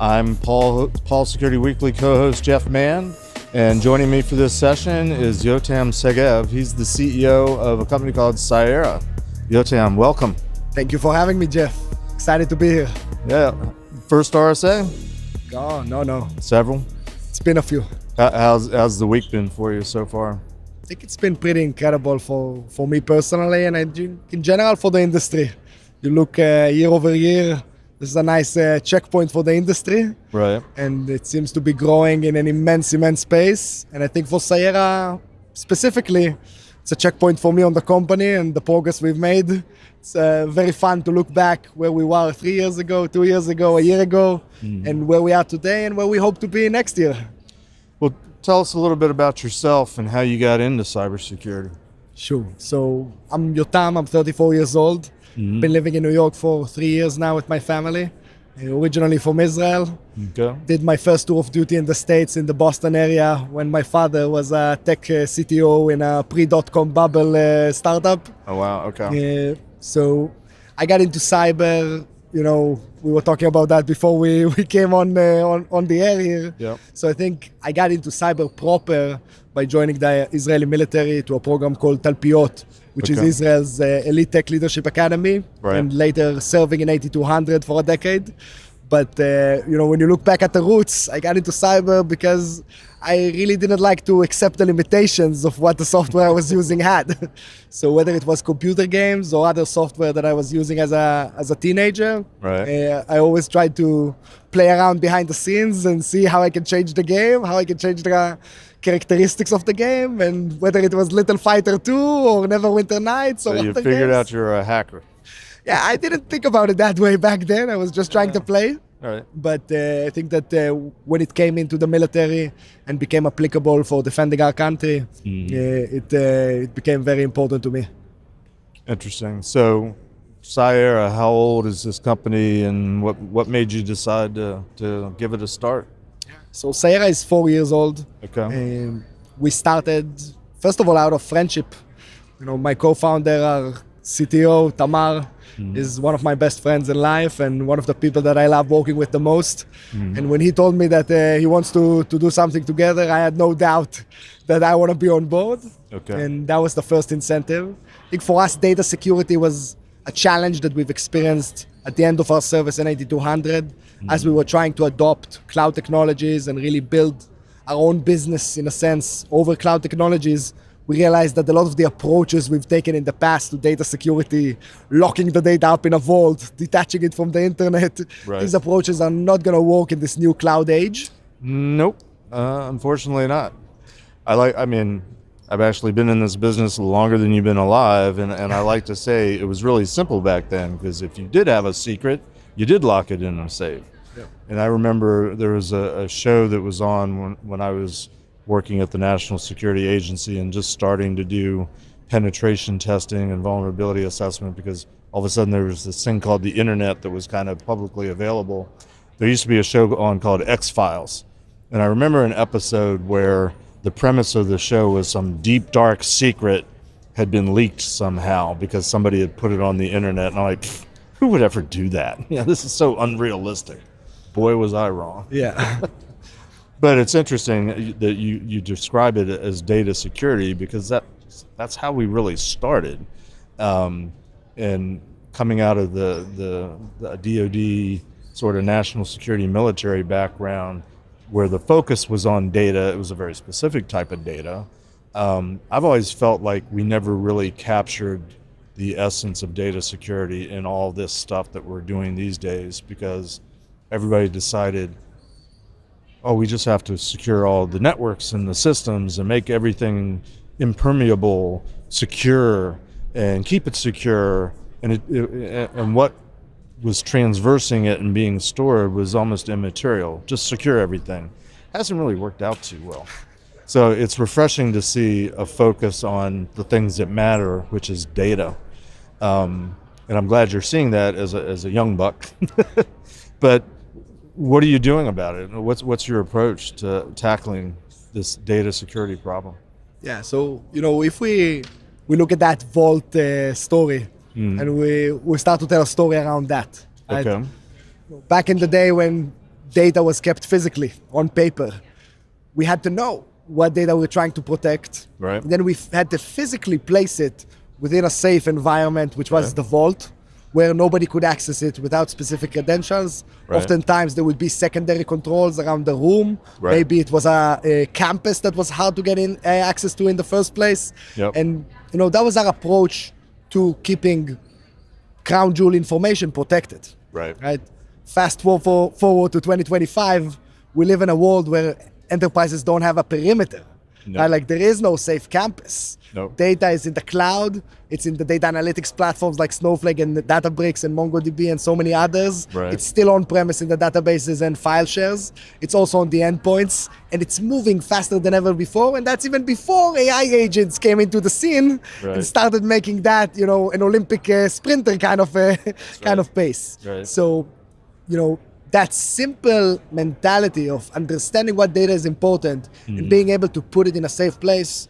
I'm Paul Security Weekly co-host Jeff Mann, and joining me for this session is Yotam Segev. He's the CEO of a company called Cyera. Yotam, welcome.
Thank you for having me, Jeff. Excited to be here.
Yeah, first RSA?
Oh, no.
Several?
It's been a few.
How's the week been for you so far?
I think it's been pretty incredible for me personally, and in general for the industry. You look year over year, this is a nice checkpoint for the industry.
Right.
And it seems to be growing in an immense space. And I think for Cyera specifically, it's a checkpoint for me on the company and the progress we've made. It's very fun to look back where we were 3 years ago, 2 years ago, a year ago, and where we are today and where we hope to be next year.
Well, tell us a little bit about yourself and how you got into cybersecurity.
Sure. So I'm Yotam, I'm 34 years old. Been living in New York for 3 years now with my family. Originally from Israel.
Okay.
Did my first tour of duty in the States in the Boston area when my father was a tech CTO in a pre-dot-com bubble startup.
Oh, wow. Okay.
So I got into cyber, we were talking about that before we came on the air here.
Yep.
So I think I got into cyber proper by joining the Israeli military to a program called Talpiot, which is Israel's elite tech leadership academy, and later serving in 8200 for a decade. But, when you look back at the roots, I got into cyber because I really didn't like to accept the limitations of what the software I was using had. So whether it was computer games or other software that I was using as a teenager, I always tried to play around behind the scenes and see how I can change the game, how I can change the characteristics of the game, and whether it was Little Fighter 2 or Neverwinter Nights or
so you
other
figured
games.
out you're a hacker.
Yeah, I didn't think about it that way back then. I was just trying to play.
All right.
But I think that when it came into the military and became applicable for defending our country, it became very important to me.
Interesting. So, Cyera, how old is this company, and what made you decide to give it a start?
So Cyera is 4 years old.
Okay.
We started, first of all, out of friendship. My co-founder, our CTO, Tamar, is one of my best friends in life and one of the people that I love working with the most. And when he told me that he wants to do something together, I had no doubt that I want to be on board.
Okay.
And that was the first incentive. I think for us, data security was a challenge that we've experienced at the end of our service in 8200 as we were trying to adopt cloud technologies and really build our own business, in a sense, over cloud technologies. We realized that a lot of the approaches we've taken in the past to data security, locking the data up in a vault, detaching it from the internet, these approaches are not going to work in this new cloud age.
Nope, unfortunately not. I've actually been in this business longer than you've been alive, and I like to say it was really simple back then, because if you did have a secret, you did lock it in a safe. Yeah. And I remember there was a show that was on when I was working at the National Security Agency and just starting to do penetration testing and vulnerability assessment, because all of a sudden there was this thing called the internet that was kind of publicly available. There used to be a show on called X-Files. And I remember an episode where the premise of the show was some deep, dark secret had been leaked somehow because somebody had put it on the internet. And I'm like, who would ever do that? Yeah, this is so unrealistic. Boy, was I wrong.
Yeah.
But it's interesting that you describe it as data security, because that's how we really started. And coming out of the DoD sort of national security military background, where the focus was on data, it was a very specific type of data. I've always felt like we never really captured the essence of data security in all this stuff that we're doing these days, because everybody decided, oh, we just have to secure all the networks and the systems and make everything impermeable, secure, and keep it secure. And what was transversing it and being stored was almost immaterial. Just secure everything. Hasn't really worked out too well. So it's refreshing to see a focus on the things that matter, which is data. And I'm glad you're seeing that as a young buck. But what are you doing about it? What's your approach to tackling this data security problem?
Yeah, so, if we look at that Vault story, and we start to tell a story around that. Right?
Okay.
Back in the day when data was kept physically on paper, we had to know what data we're trying to protect.
Right.
Then we had to physically place it within a safe environment, which was the vault, where nobody could access it without specific credentials.
Right.
Oftentimes there would be secondary controls around the room.
Right.
Maybe it was a campus that was hard to get access to in the first place.
Yep.
And that was our approach to keeping crown jewel information protected.
Right.
Fast forward to 2025, we live in a world where enterprises don't have a perimeter.
No.
Like there is no safe campus.
Nope.
Data is in the cloud. It's in the data analytics platforms like Snowflake and Databricks and MongoDB and so many others.
Right.
It's still on-premise in the databases and file shares. It's also on the endpoints, and it's moving faster than ever before. And that's even before AI agents came into the scene and started making that, an Olympic sprinter kind of pace.
Right.
So, that simple mentality of understanding what data is important and being able to put it in a safe place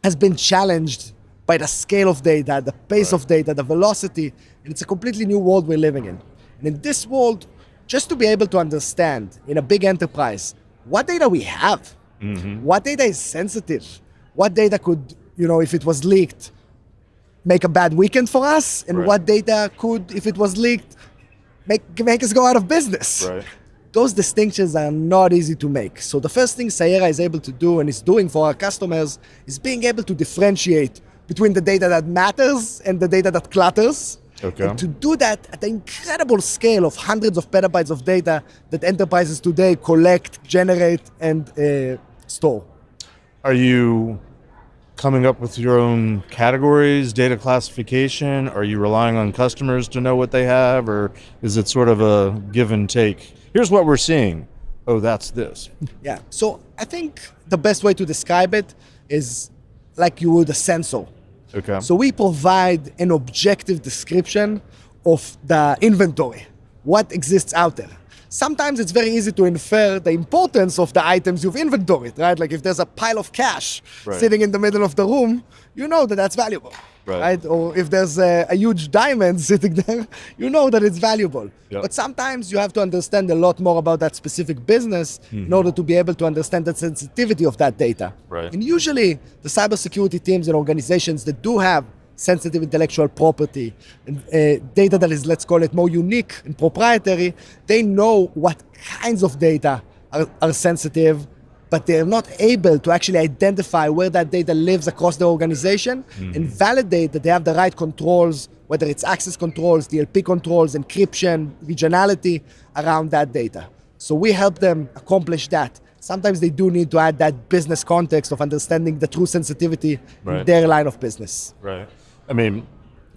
has been challenged by the scale of data, the pace of data, the velocity, and it's a completely new world we're living in. And in this world, just to be able to understand in a big enterprise what data we have, what data is sensitive, what data could, if it was leaked, make a bad weekend for us, and what data could, if it was leaked, make us go out of business.
Right.
Those distinctions are not easy to make. So the first thing Cyera is able to do and is doing for our customers is being able to differentiate between the data that matters and the data that clutters.
Okay.
And to do that at the incredible scale of hundreds of petabytes of data that enterprises today collect, generate, and store.
Are you coming up with your own categories, data classification? Are you relying on customers to know what they have, or is it sort of a give and take? Here's what we're seeing. Oh, that's this.
Yeah. So I think the best way to describe it is like you would a sensor.
Okay.
So we provide an objective description of the inventory, what exists out there. Sometimes it's very easy to infer the importance of the items you've inventoried, right? Like if there's a pile of cash sitting in the middle of the room, you know that that's valuable, right? Or if there's a huge diamond sitting there, you know that it's valuable.
Yep.
But sometimes you have to understand a lot more about that specific business in order to be able to understand the sensitivity of that data.
Right.
And usually the cybersecurity teams and organizations that do have sensitive intellectual property and data that is, let's call it, more unique and proprietary, they know what kinds of data are sensitive, but they're not able to actually identify where that data lives across the organization and validate that they have the right controls, whether it's access controls, DLP controls, encryption, regionality around that data. So we help them accomplish that. Sometimes they do need to add that business context of understanding the true sensitivity in their line of business.
Right. I mean,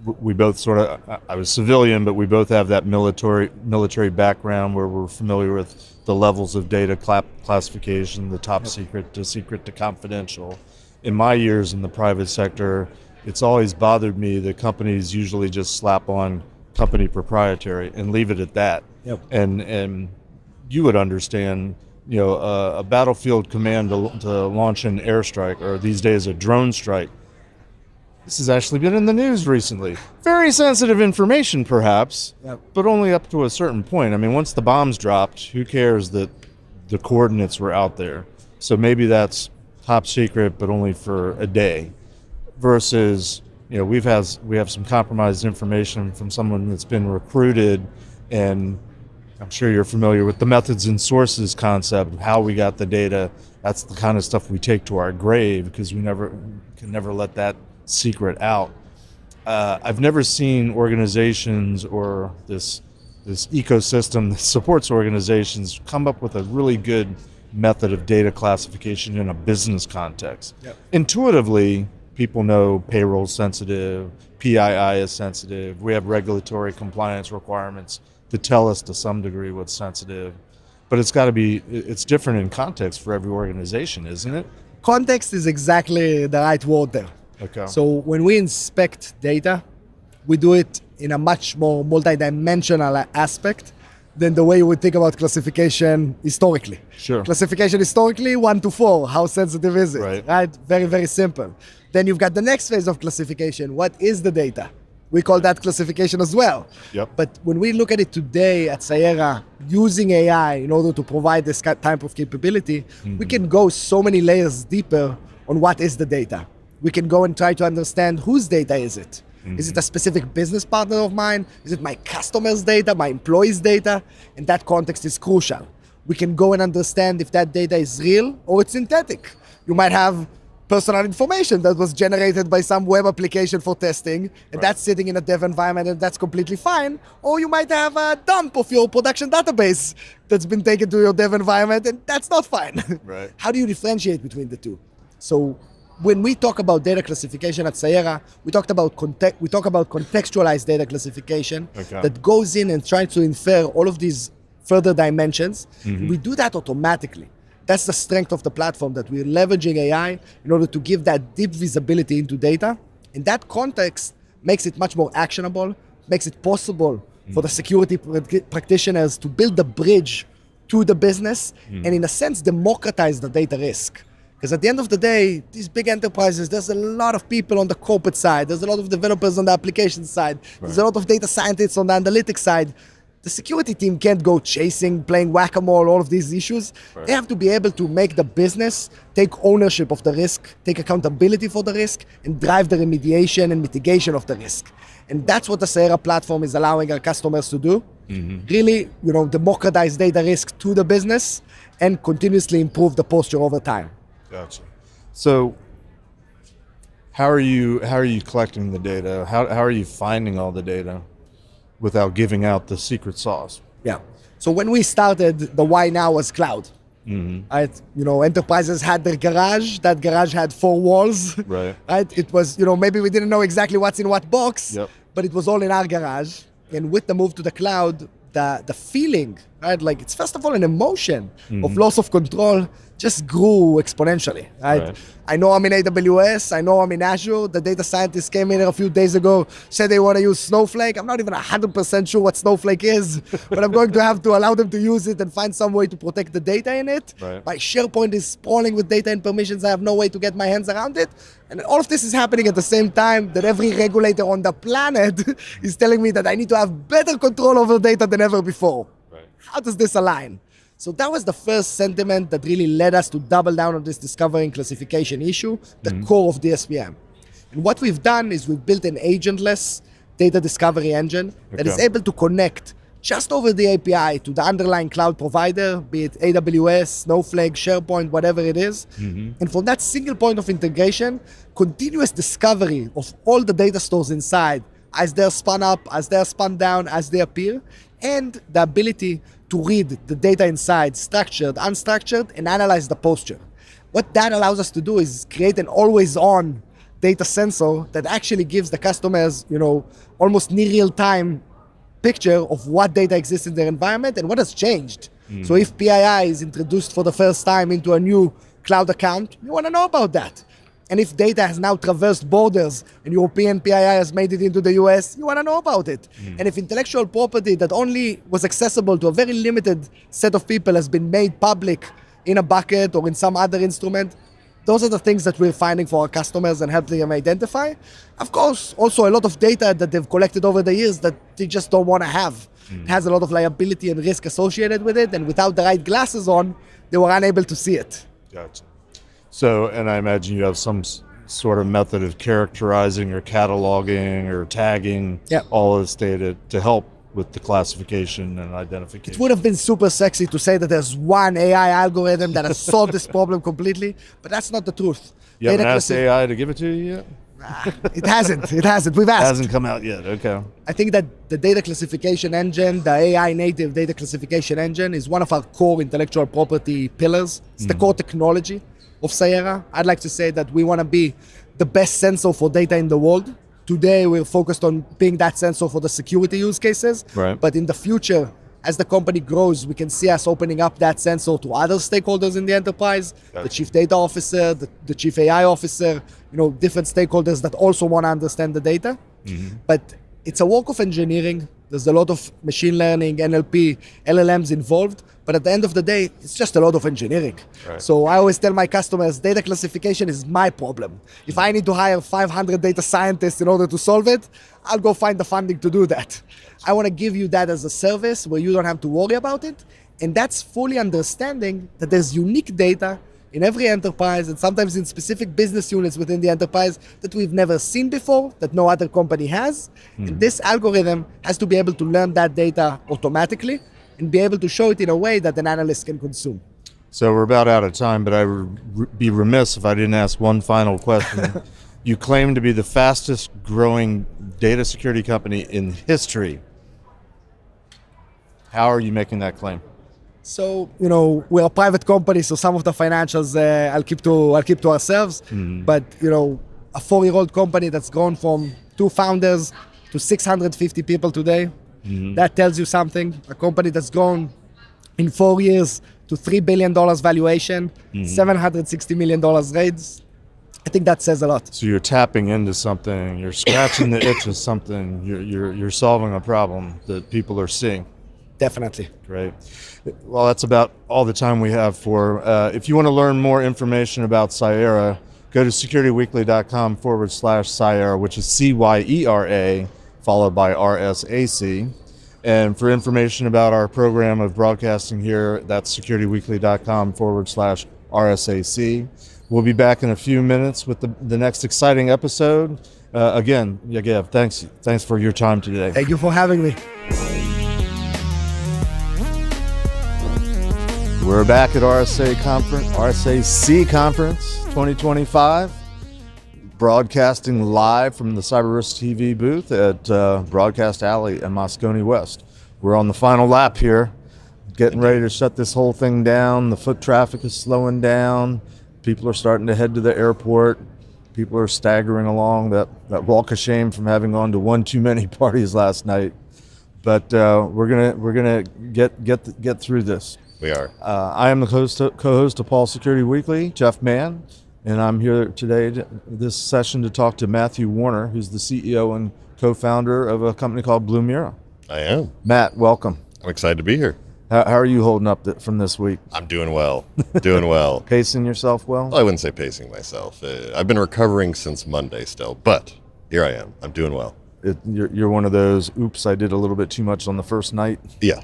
we both sort of, I was civilian, but we both have that military background where we're familiar with the levels of data classification, the top secret to confidential. In my years in the private sector, it's always bothered me that companies usually just slap on company proprietary and leave it at that.
Yep.
And you would understand, a battlefield command to launch an airstrike, or these days a drone strike, this has actually been in the news recently. Very sensitive information, perhaps, but only up to a certain point. I mean, once the bombs dropped, who cares that the coordinates were out there? So maybe that's top secret, but only for a day. Versus, we have some compromised information from someone that's been recruited, and I'm sure you're familiar with the methods and sources concept of how we got the data. That's the kind of stuff we take to our grave because we can never let that secret out. I've never seen organizations or this ecosystem that supports organizations come up with a really good method of data classification in a business context. Yep. Intuitively, people know payroll sensitive, PII is sensitive. We have regulatory compliance requirements to tell us to some degree what's sensitive. But it's different in context for every organization, isn't it?
Context is exactly the right word there.
Okay.
So when we inspect data, we do it in a much more multidimensional aspect than the way you would think about classification historically.
Sure.
Classification historically, 1 to 4, how sensitive is it? Right? Very, very simple. Then you've got the next phase of classification. What is the data? We call that classification as well.
Yep.
But when we look at it today at Cyera, using AI in order to provide this type of capability, we can go so many layers deeper on what is the data. We can go and try to understand whose data is it. Is it a specific business partner of mine? Is it my customers' data, my employees' data? And that context is crucial. We can go and understand if that data is real or it's synthetic. You might have personal information that was generated by some web application for testing, and that's sitting in a dev environment, and that's completely fine. Or you might have a dump of your production database that's been taken to your dev environment, and that's not fine.
Right.
How do you differentiate between the two? So when we talk about data classification at Cyera, we talk about contextualized data classification that goes in and tries to infer all of these further dimensions. We do that automatically. That's the strength of the platform, that we're leveraging AI in order to give that deep visibility into data. And that context makes it much more actionable, makes it possible for the security practitioners to build the bridge to the business and, in a sense, democratize the data risk. Because at the end of the day, these big enterprises, there's a lot of people on the corporate side, there's a lot of developers on the application side, there's a lot of data scientists on the analytics side. The security team can't go chasing, playing whack-a-mole, all of these issues. They have to be able to make the business take ownership of the risk, take accountability for the risk, and drive the remediation and mitigation of the risk. And that's what the Cyera platform is allowing our customers to do. Really, democratize data risk to the business and continuously improve the posture over time.
Gotcha. So how are you collecting the data? How are you finding all the data without giving out the secret sauce?
Yeah. So when we started, the why now was cloud. Right? Enterprises had their garage. That garage had 4 walls.
Right.
Right? It was, maybe we didn't know exactly what's in what box, but it was all in our garage. And with the move to the cloud, the feeling, right? Like, it's first of all an emotion of loss of control just grew exponentially, right? I know I'm in AWS, I know I'm in Azure. The data scientists came in a few days ago, said they want to use Snowflake. I'm not even 100% sure what Snowflake is, but I'm going to have to allow them to use it and find some way to protect the data in it. My SharePoint is sprawling with data and permissions. I have no way to get my hands around it. And all of this is happening at the same time that every regulator on the planet is telling me that I need to have better control over data than ever before. How does this align? So that was the first sentiment that really led us to double down on this discovery and classification issue, the core of DSPM. And what we've done is we've built an agentless data discovery engine that is able to connect just over the API to the underlying cloud provider, be it AWS, Snowflake, SharePoint, whatever it is. And from that single point of integration, continuous discovery of all the data stores inside as they're spun up, as they're spun down, as they appear, and the ability to read the data inside, structured, unstructured, and analyze the posture. What that allows us to do is create an always-on data sensor that actually gives the customers, almost near real-time picture of what data exists in their environment and what has changed. So if PII is introduced for the first time into a new cloud account, you want to know about that. And if data has now traversed borders and European PII has made it into the US, you want to know about it. And if intellectual property that only was accessible to a very limited set of people has been made public in a bucket or in some other instrument, those are the things that we're finding for our customers and helping them identify. Of course, also a lot of data that they've collected over the years that they just don't want to have. It has a lot of liability and risk associated with it, and without the right glasses on, they were unable to see it.
Gotcha. So, and I imagine you have some sort of method of characterizing or cataloging or tagging all of this data to help with the classification and identification.
It would have been super sexy to say that there's one AI algorithm that has solved this problem completely, but that's not the truth.
You haven't asked AI to give it to you yet?
It hasn't. We've asked.
It hasn't come out yet. Okay.
I think that the data classification engine, the AI native data classification engine, is one of our core intellectual property pillars. It's the core technology of Cyera. I'd like to say that we want to be the best sensor for data in the world. Today, we're focused on being that sensor for the security use cases.
Right.
But in the future, as the company grows, we can see us opening up that sensor to other stakeholders in the enterprise, the chief data officer, the chief AI officer, different stakeholders that also want to understand the data. But it's a work of engineering. There's a lot of machine learning, NLP, LLMs involved. But at the end of the day, it's just a lot of engineering.
Right.
So I always tell my customers, data classification is my problem. If I need to hire 500 data scientists in order to solve it, I'll go find the funding to do that. I want to give you that as a service where you don't have to worry about it. And that's fully understanding that there's unique data in every enterprise and sometimes in specific business units within the enterprise that we've never seen before, that no other company has. And this algorithm has to be able to learn that data automatically and be able to show it in a way that an analyst can consume.
So we're about out of time, but I would be remiss if I didn't ask one final question. You claim to be the fastest growing data security company in history. How are you making that claim?
So, we're a private company, so some of the financials I'll keep to ourselves. But, a 4-year-old company that's grown from 2 founders to 650 people today, that tells you something. A company that's grown in 4 years to $3 billion valuation, $760 million raised. I think that says a lot.
So you're tapping into something, you're scratching the itch of something, you're solving a problem that people are seeing.
Definitely.
Great. Well, that's about all the time we have for. If you want to learn more information about Cyera, go to securityweekly.com/Cyera, which is CYERA, followed by RSAC. And for information about our program of broadcasting here, that's securityweekly.com/RSAC. We'll be back in a few minutes with the next exciting episode. Again, Yotam, thanks for your time today.
Thank you for having me.
We're back at RSAC Conference 2025, broadcasting live from the CyberRisk TV booth at Broadcast Alley in Moscone West. We're on the final lap here, getting ready to shut this whole thing down. The foot traffic is slowing down. People are starting to head to the airport. People are staggering along that walk of shame from having gone to one too many parties last night. But we're gonna get through this.
We are.
I am the co-host of Paul Security Weekly, Jeff Mann, and I'm here today, this session, to talk to Matthew Warner, who's the CEO and co-founder of a company called Blumira.
I am.
Matt, welcome.
I'm excited to be here.
How are you holding up from this week?
I'm doing well. Doing well.
Pacing yourself well?
Well, I wouldn't say pacing myself. I've been recovering since Monday still, but here I am. I'm doing well.
You're one of those, oops, I did a little bit too much on the first night?
Yeah.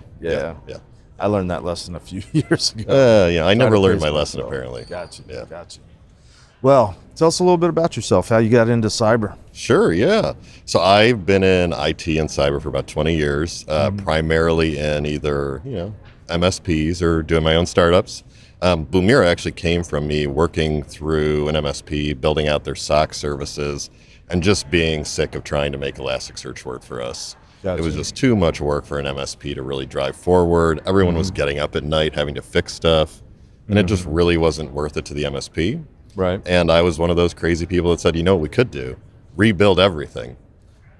I learned that lesson a few years ago.
I never learned my lesson, apparently.
Gotcha.
Yeah.
Gotcha. Well, tell us a little bit about yourself, how you got into cyber.
Sure, yeah. So I've been in IT and cyber for about 20 years, primarily in either, MSPs or doing my own startups. Blumira actually came from me working through an MSP, building out their SOC services, and just being sick of trying to make Elasticsearch work for us.
Gotcha.
It was just too much work for an MSP to really drive forward. Everyone was getting up at night having to fix stuff, and it just really wasn't worth it to the MSP.
Right.
And I was one of those crazy people that said, you know what we could do? Rebuild everything.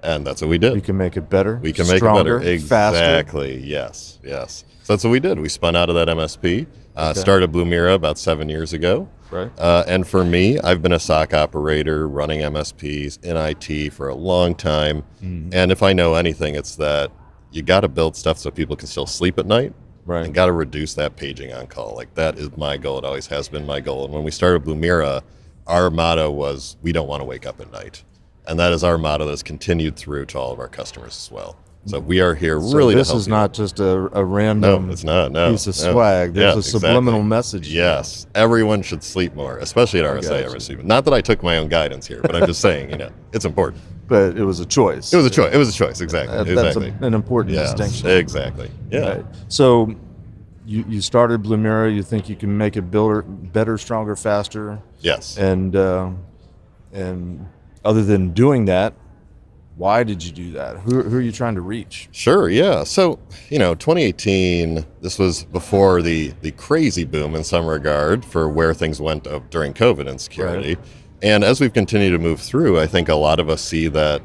And that's what we did.
We can make it better.
We can
stronger,
make it better. Exactly. Faster. Yes. So that's what we did. We spun out of that MSP, started Blumira about 7 years ago.
Right.
And for me, I've been a SOC operator running MSPs in IT for a long time. And if I know anything, it's that you got to build stuff so people can still sleep at night.
Right.
And got to reduce that paging on call. Like, that is my goal. It always has been my goal. And when we started Blumira, our motto was, we don't want to wake up at night. And that is our motto that's continued through to all of our customers as well. So we are here really to help.
This is not just a random
piece of
swag. There's a subliminal message.
Yes. Everyone should sleep more, especially at RSA. Not that I took my own guidance here, but I'm just saying, it's important.
But it was a choice.
It was a choice. Exactly.
That's an important distinction.
Exactly. Yeah.
Right. So you started Blumira. You think you can make it better, stronger, faster?
Yes.
And other than doing that, why did you do that? Who are you trying to reach?
Sure, yeah. So, 2018, this was before the crazy boom in some regard for where things went during COVID and security. Right. And as we've continued to move through, I think a lot of us see that,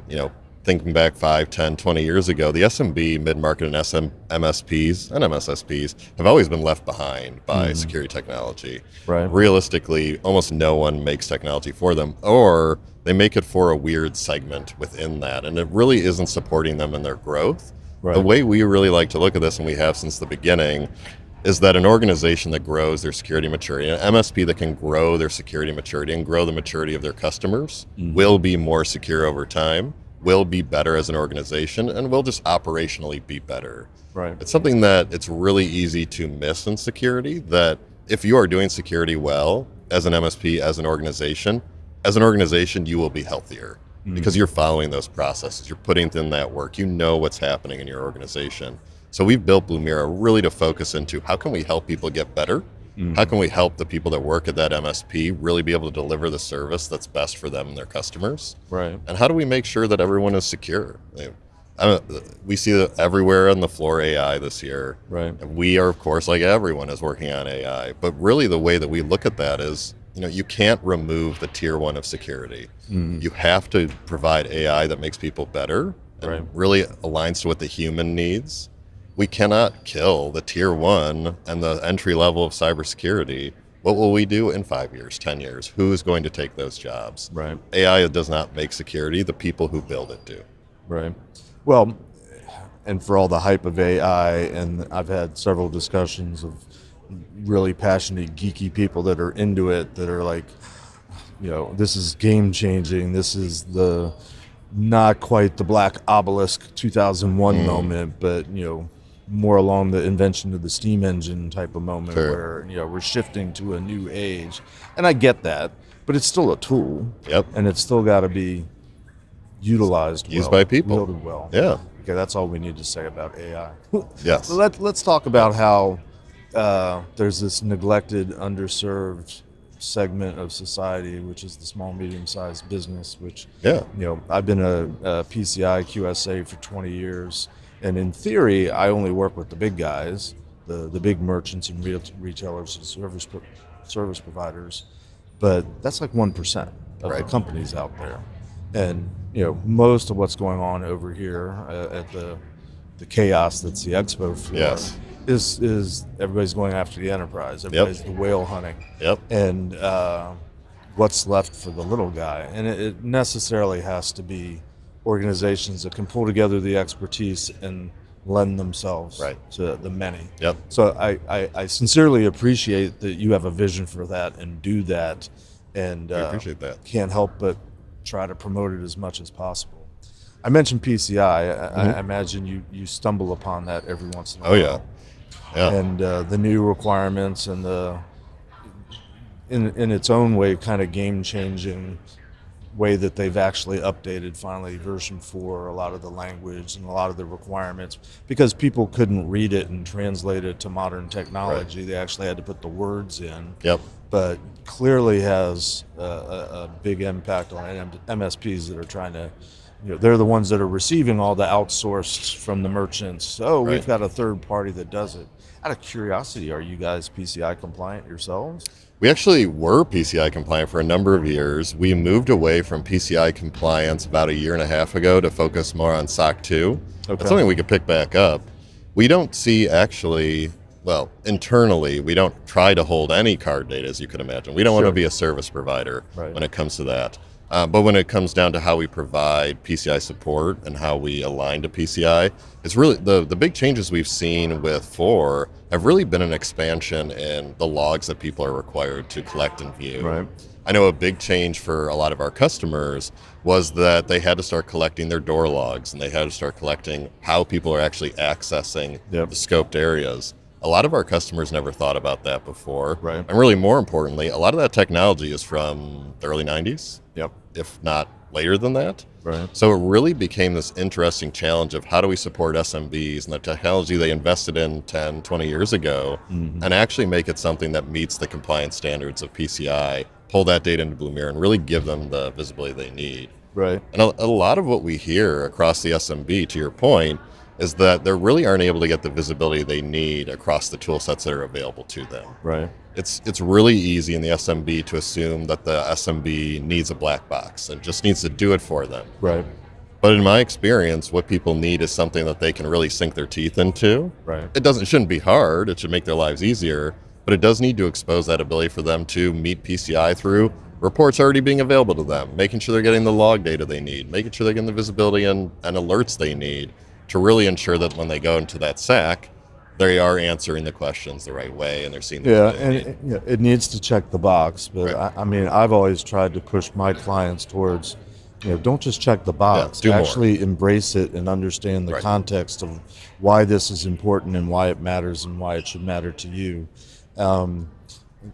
thinking back 5, 10, 20 years ago, the SMB, mid-market, and MSPs and MSSPs have always been left behind by security technology.
Right.
Realistically, almost no one makes technology for them, or they make it for a weird segment within that, and it really isn't supporting them in their growth. Right. The way we really like to look at this, and we have since the beginning, is that an organization that grows their security maturity, an MSP that can grow their security maturity and grow the maturity of their customers, will be more secure over time, will be better as an organization, and will just operationally be better.
Right.
It's something that it's really easy to miss in security, that if you are doing security well as an MSP, as an organization, you will be healthier because you're following those processes. You're putting in that work. You know what's happening in your organization. So we've built Blumira really to focus into how can we help people get better? How can we help the people that work at that MSP really be able to deliver the service that's best for them and their customers?
Right.
And how do we make sure that everyone is secure? We see that everywhere on the floor AI this year.
Right.
And we are, of course, like everyone is working on AI. But really the way that we look at that is, you can't remove the tier 1 of security. You have to provide AI that makes people better and really aligns to what the human needs. We cannot kill the tier 1 and the entry level of cybersecurity. What will we do in 5 years, 10 years? Who is going to take those jobs?
Right.
AI does not make security. The people who build it do.
Right. Well, and for all the hype of AI, and I've had several discussions of really passionate, geeky people that are into it, that are like, this is game changing. This is not quite the Black Obelisk 2001 moment, but, more along the invention of the steam engine type of moment where, we're shifting to a new age. And I get that, but it's still a tool.
Yep.
And it's still got to be utilized
by people.
Wielded well.
Yeah.
Okay, that's all we need to say about AI.
Yes.
So let's talk about how there's this neglected, underserved segment of society, which is the small, medium-sized business, which, I've been a PCI QSA for 20 years. And in theory, I only work with the big guys, the big merchants and retailers and service providers. But that's like 1% of the companies out there. And, most of what's going on over here at the chaos that's the expo floor is everybody's going after the enterprise. Everybody's the whale hunting.
Yep.
And what's left for the little guy? And it necessarily has to be organizations that can pull together the expertise and lend themselves to the many.
Yep.
So I sincerely appreciate that you have a vision for that and do that, and
I appreciate that.
Can't help but try to promote it as much as possible. I mentioned PCI. I imagine you stumble upon that every once in a while.
Oh yeah.
And the new requirements and the in its own way kind of game-changing way that they've actually updated finally version 4, a lot of the language and a lot of the requirements, because people couldn't read it and translate it to modern technology. They actually had to put the words in.
Yep.
But clearly has a big impact on MSPs that are trying to, they're the ones that are receiving all the outsourced from the merchants. We've got a third party that does it. Out of curiosity, are you guys PCI compliant yourselves?
We actually were PCI compliant for a number of years. We moved away from PCI compliance about 1.5 years ago to focus more on SOC 2.
Okay.
That's something we could pick back up. We don't see actually well, internally, we don't try to hold any card data, as you can imagine. We don't want to be a service provider when it comes to that. But when it comes down to how we provide PCI support and how we align to PCI, it's really the big changes we've seen with 4 have really been an expansion in the logs that people are required to collect and view.
Right.
I know a big change for a lot of our customers was that they had to start collecting their door logs, and they had to start collecting how people are actually accessing the scoped areas. A lot of our customers never thought about that before.
Right.
And really more importantly, a lot of that technology is from the early 90s, if not later than that.
Right.
So it really became this interesting challenge of how do we support SMBs and the technology they invested in 10, 20 years ago and actually make it something that meets the compliance standards of PCI, pull that data into Blumira and really give them the visibility they need.
Right.
And a lot of what we hear across the SMB, to your point, is that they really aren't able to get the visibility they need across the tool sets that are available to them.
Right.
It's really easy in the SMB to assume that the SMB needs a black box and just needs to do it for them.
Right.
But in my experience, what people need is something that they can really sink their teeth into.
Right.
It shouldn't be hard. It should make their lives easier, but it does need to expose that ability for them to meet PCI through reports already being available to them, making sure they're getting the log data they need, making sure they're getting the visibility and alerts they need to really ensure that when they go into that SAC, they are answering the questions the right way and they're seeing the
it needs to check the box. But
Right.
I mean, I've always tried to push my clients towards, don't just check the box.
do more.
Actually embrace it and understand the
Right.
context of why this is important and why it matters and why it should matter to you.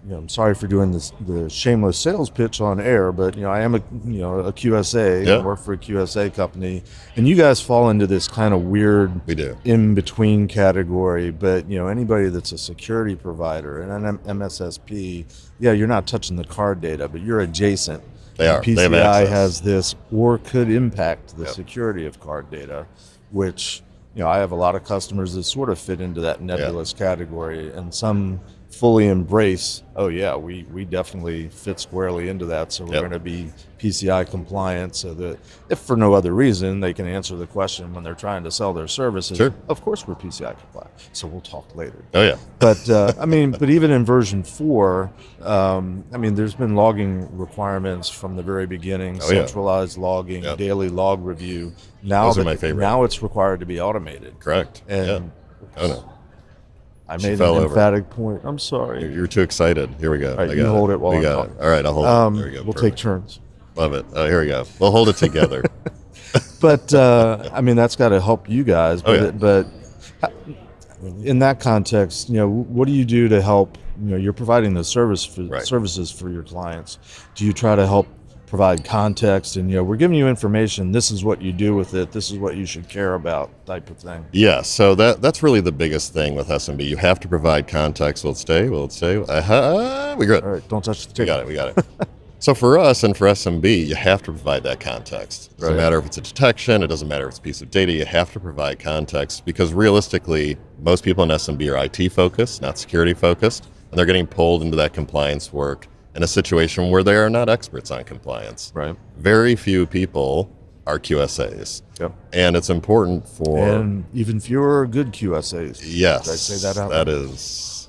I'm sorry for doing the shameless sales pitch on air, but I am a QSA.
Yeah.
I work for a QSA company, and you guys fall into this kind of weird in between category. But anybody that's a security provider and an MSSP, you're not touching the card data, but you're adjacent.
They are.
PCI
They have access.
has this, or could impact the security of card data, which I have a lot of customers that sort of fit into that nebulous category, and some fully embrace, we definitely fit squarely into that, so we're going to be PCI compliant, so that if for no other reason they can answer the question when they're trying to sell their services.
Sure.
Of course we're PCI compliant, so we'll talk later.
Oh yeah.
But but even in version 4, there's been logging requirements from the very beginning, centralized logging, daily log review. Now
Those are my favorite.
Now it's required to be automated.
Correct.
And
Oh no.
I
She
made
fell
an
over.
emphatic point. I'm sorry.
You're too excited. Here we go.
All right,
I
you
got
hold it while
we
I'm
got
talking.
All right, I'll hold it. There we go.
We'll
Perfect.
take turns.
Love it. Oh, here we go. We'll hold it together.
But that's got to help you guys. But, but in that context, what do you do to help? You're providing the services for your clients. Do you try to help provide context and we're giving you information, this is what you do with it, this is what you should care about, type of thing?
Yeah, so that's really the biggest thing with SMB. You have to provide context. Will it stay? We good.
All right, don't touch the tape.
We got it. So for us and for SMB, you have to provide that context. It doesn't matter if it's a detection, it doesn't matter if it's a piece of data, you have to provide context, because realistically, most people in SMB are IT focused, not security focused, and they're getting pulled into that compliance work in a situation where they are not experts on compliance.
Right.
Very few people are QSAs.
Yep.
And it's important for...
And even fewer good QSAs.
Yes.
Did I say that out
That
loud?
is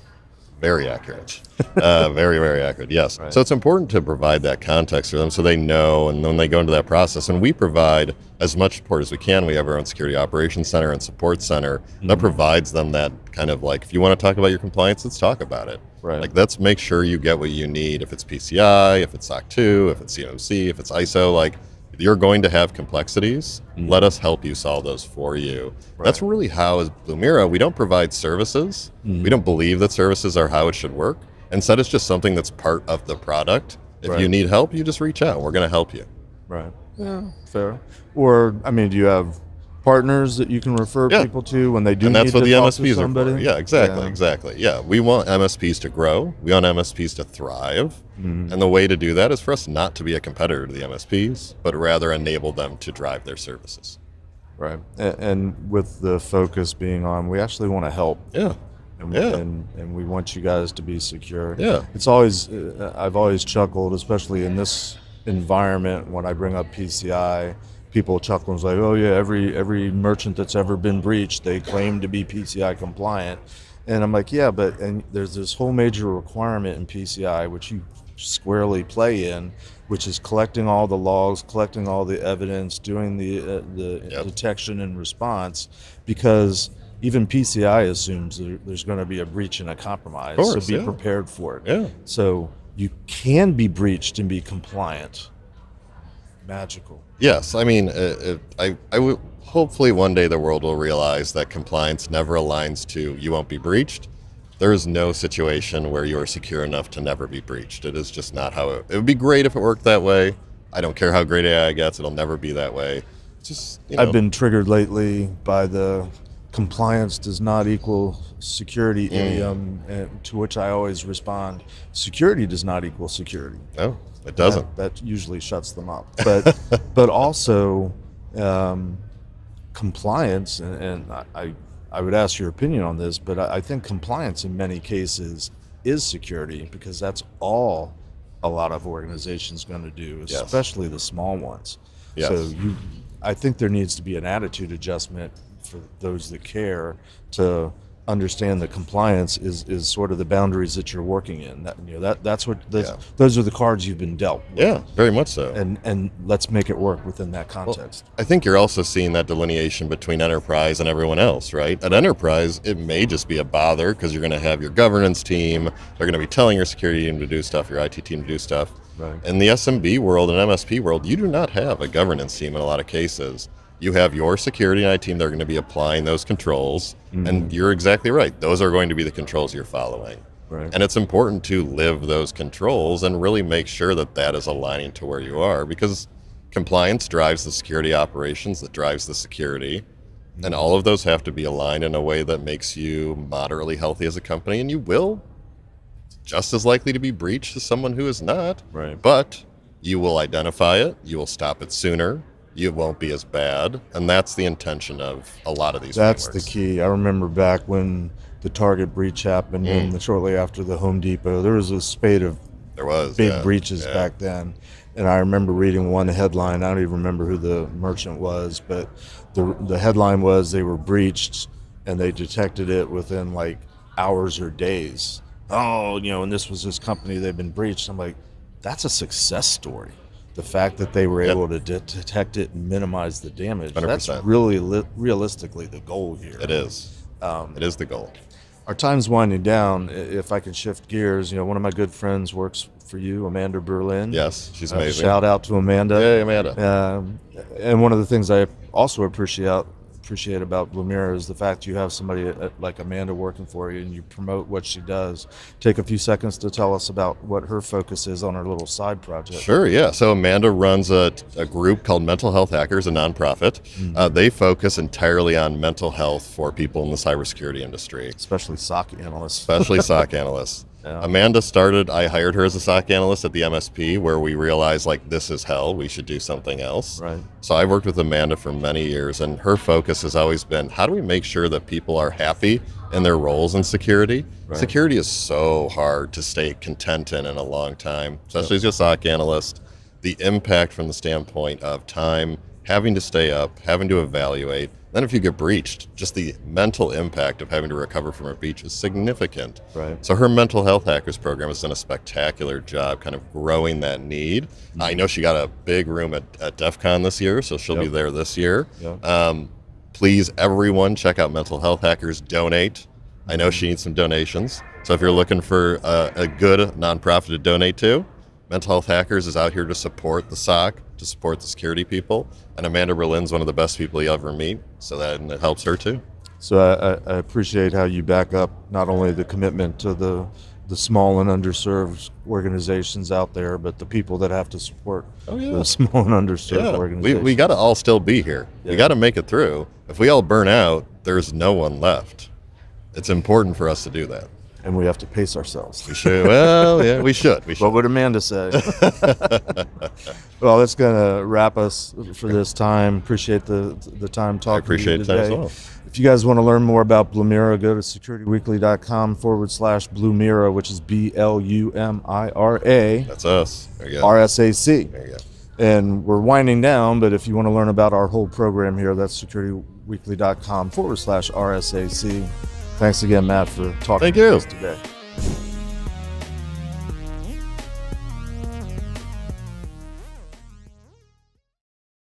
very accurate. Very, very accurate. Yes.
Right.
So it's important to provide that context for them so they know, and when they go into that process, and we provide as much support as we can. We have our own security operations center and support center that provides them that kind of like, if you want to talk about your compliance, let's talk about it.
Right.
Like, let's make sure you get what you need. If it's PCI, if it's SOC 2, if it's CMMC, if it's ISO, like, you're going to have complexities. Let us help you solve those for you.
Right.
That's really how, as Blumira, we don't provide services. We don't believe that services are how it should work. Instead, it's just something that's part of the product. If you need help, you just reach out. We're going to help you.
Right. Yeah, fair. Or, do you have partners that you can refer people to when they do
and
need
that's what
to
the
talk to
MSPs
somebody?
are for. Yeah, exactly. Yeah, we want MSPs to grow. We want MSPs to thrive. And the way to do that is for us not to be a competitor to the MSPs, but rather enable them to drive their services.
Right. And with the focus being on, we actually want to help.
Yeah.
And we want you guys to be secure.
Yeah.
It's always, I've always chuckled, especially in this environment, when I bring up PCI, people chuckle and say, oh yeah, every merchant that's ever been breached, they claim to be PCI compliant. And I'm like, yeah, and there's this whole major requirement in PCI, which you squarely play in, which is collecting all the logs, collecting all the evidence, doing the detection and response, because even PCI assumes there's going to be a breach and a compromise, so be prepared for it.
Yeah.
So you can be breached and be compliant. Magical.
Yes, I mean, hopefully one day the world will realize that compliance never aligns to you won't be breached. There is no situation where you are secure enough to never be breached. It is just not how it would be great if it worked that way. I don't care how great AI gets, it'll never be that way. It's just,
I've been triggered lately by the compliance does not equal security idiom, to which I always respond, security does not equal security.
No, it doesn't.
That usually shuts them up. But but also compliance, and I would ask your opinion on this, but I think compliance in many cases is security, because that's all a lot of organizations going to do, especially the small ones.
Yes.
So I think there needs to be an attitude adjustment for those that care to understand that compliance is sort of the boundaries that you're working in. That's what those are the cards you've been dealt with.
Yeah, very much so.
And let's make it work within that context.
Well, I think you're also seeing that delineation between enterprise and everyone else, right? At enterprise, it may just be a bother because you're going to have your governance team. They're going to be telling your security team to do stuff, your IT team to do stuff.
Right.
In the SMB world and MSP world, you do not have a governance team in a lot of cases. You have your security and IT team that are going to be applying those controls, and you're exactly right. Those are going to be the controls you're following.
Right.
And it's important to live those controls and really make sure that that is aligning to where you are, because compliance drives the security operations, that drives the security, and all of those have to be aligned in a way that makes you moderately healthy as a company, and you will just as likely to be breached as someone who is not.
Right.
But you will identify it, you will stop it sooner, you won't be as bad, and that's the intention of a lot of these
That's
frameworks.
the key. I remember back when the Target breach happened, and shortly after the Home Depot, there was a spate of big breaches back then. And I remember reading one headline. I don't even remember who the merchant was, but the headline was they were breached, and they detected it within like hours or days. Oh, and this was this company, they've been breached. I'm like, that's a success story. The fact that they were able to detect it and minimize the damage,
100%.
that's really realistically the goal here.
It is. It is the goal.
Our time's winding down. If I can shift gears, one of my good friends works for you, Amanda Berlin.
Yes, she's amazing.
Shout out to Amanda.
Hey, Amanda.
And one of the things I also appreciate about Blumira is the fact you have somebody like Amanda working for you, and you promote what she does. Take a few seconds to tell us about what her focus is on her little side project.
Sure, yeah. So Amanda runs a group called Mental Health Hackers, a nonprofit. They focus entirely on mental health for people in the cybersecurity industry.
Especially SOC analysts.
Especially SOC analysts.
Yeah.
Amanda I hired her as a SOC analyst at the MSP, where we realized, this is hell, we should do something else.
Right.
So I've worked with Amanda for many years, and her focus has always been, how do we make sure that people are happy in their roles in security? Right. Security is so hard to stay content in a long time, especially as a SOC analyst. The impact from the standpoint of time, having to stay up, having to evaluate. Then if you get breached, just the mental impact of having to recover from a breach is significant.
Right.
So her Mental Health Hackers program has done a spectacular job kind of growing that need. I know she got a big room at DEF CON this year, so she'll be there this year. Please, everyone, check out Mental Health Hackers, donate. I know she needs some donations. So if you're looking for a good nonprofit to donate to, Mental Health Hackers is out here to support the SOC, to support the security people, and Amanda Berlin's one of the best people you ever meet, so that it helps her too.
So I appreciate how you back up not only the commitment to the small and underserved organizations out there, but the people that have to support the small and underserved organizations.
We got to all still be here. We got to make it through. If we all burn out, there's no one left. It's important for us to do that.
And we have to pace ourselves.
We should. Well, yeah, we should.
What would Amanda say? Well, that's going to wrap us for this time. Appreciate the time talking to you today. I appreciate
that as well.
If you guys want to learn more about Blumira, go to securityweekly.com/Blumira, which is BLUMIRA.
That's us. There you go.
RSAC.
There you go.
And we're winding down, but if you want to learn about our whole program here, that's securityweekly.com/RSAC. Thanks again, Matt, for talking
Thank
to
you
us today.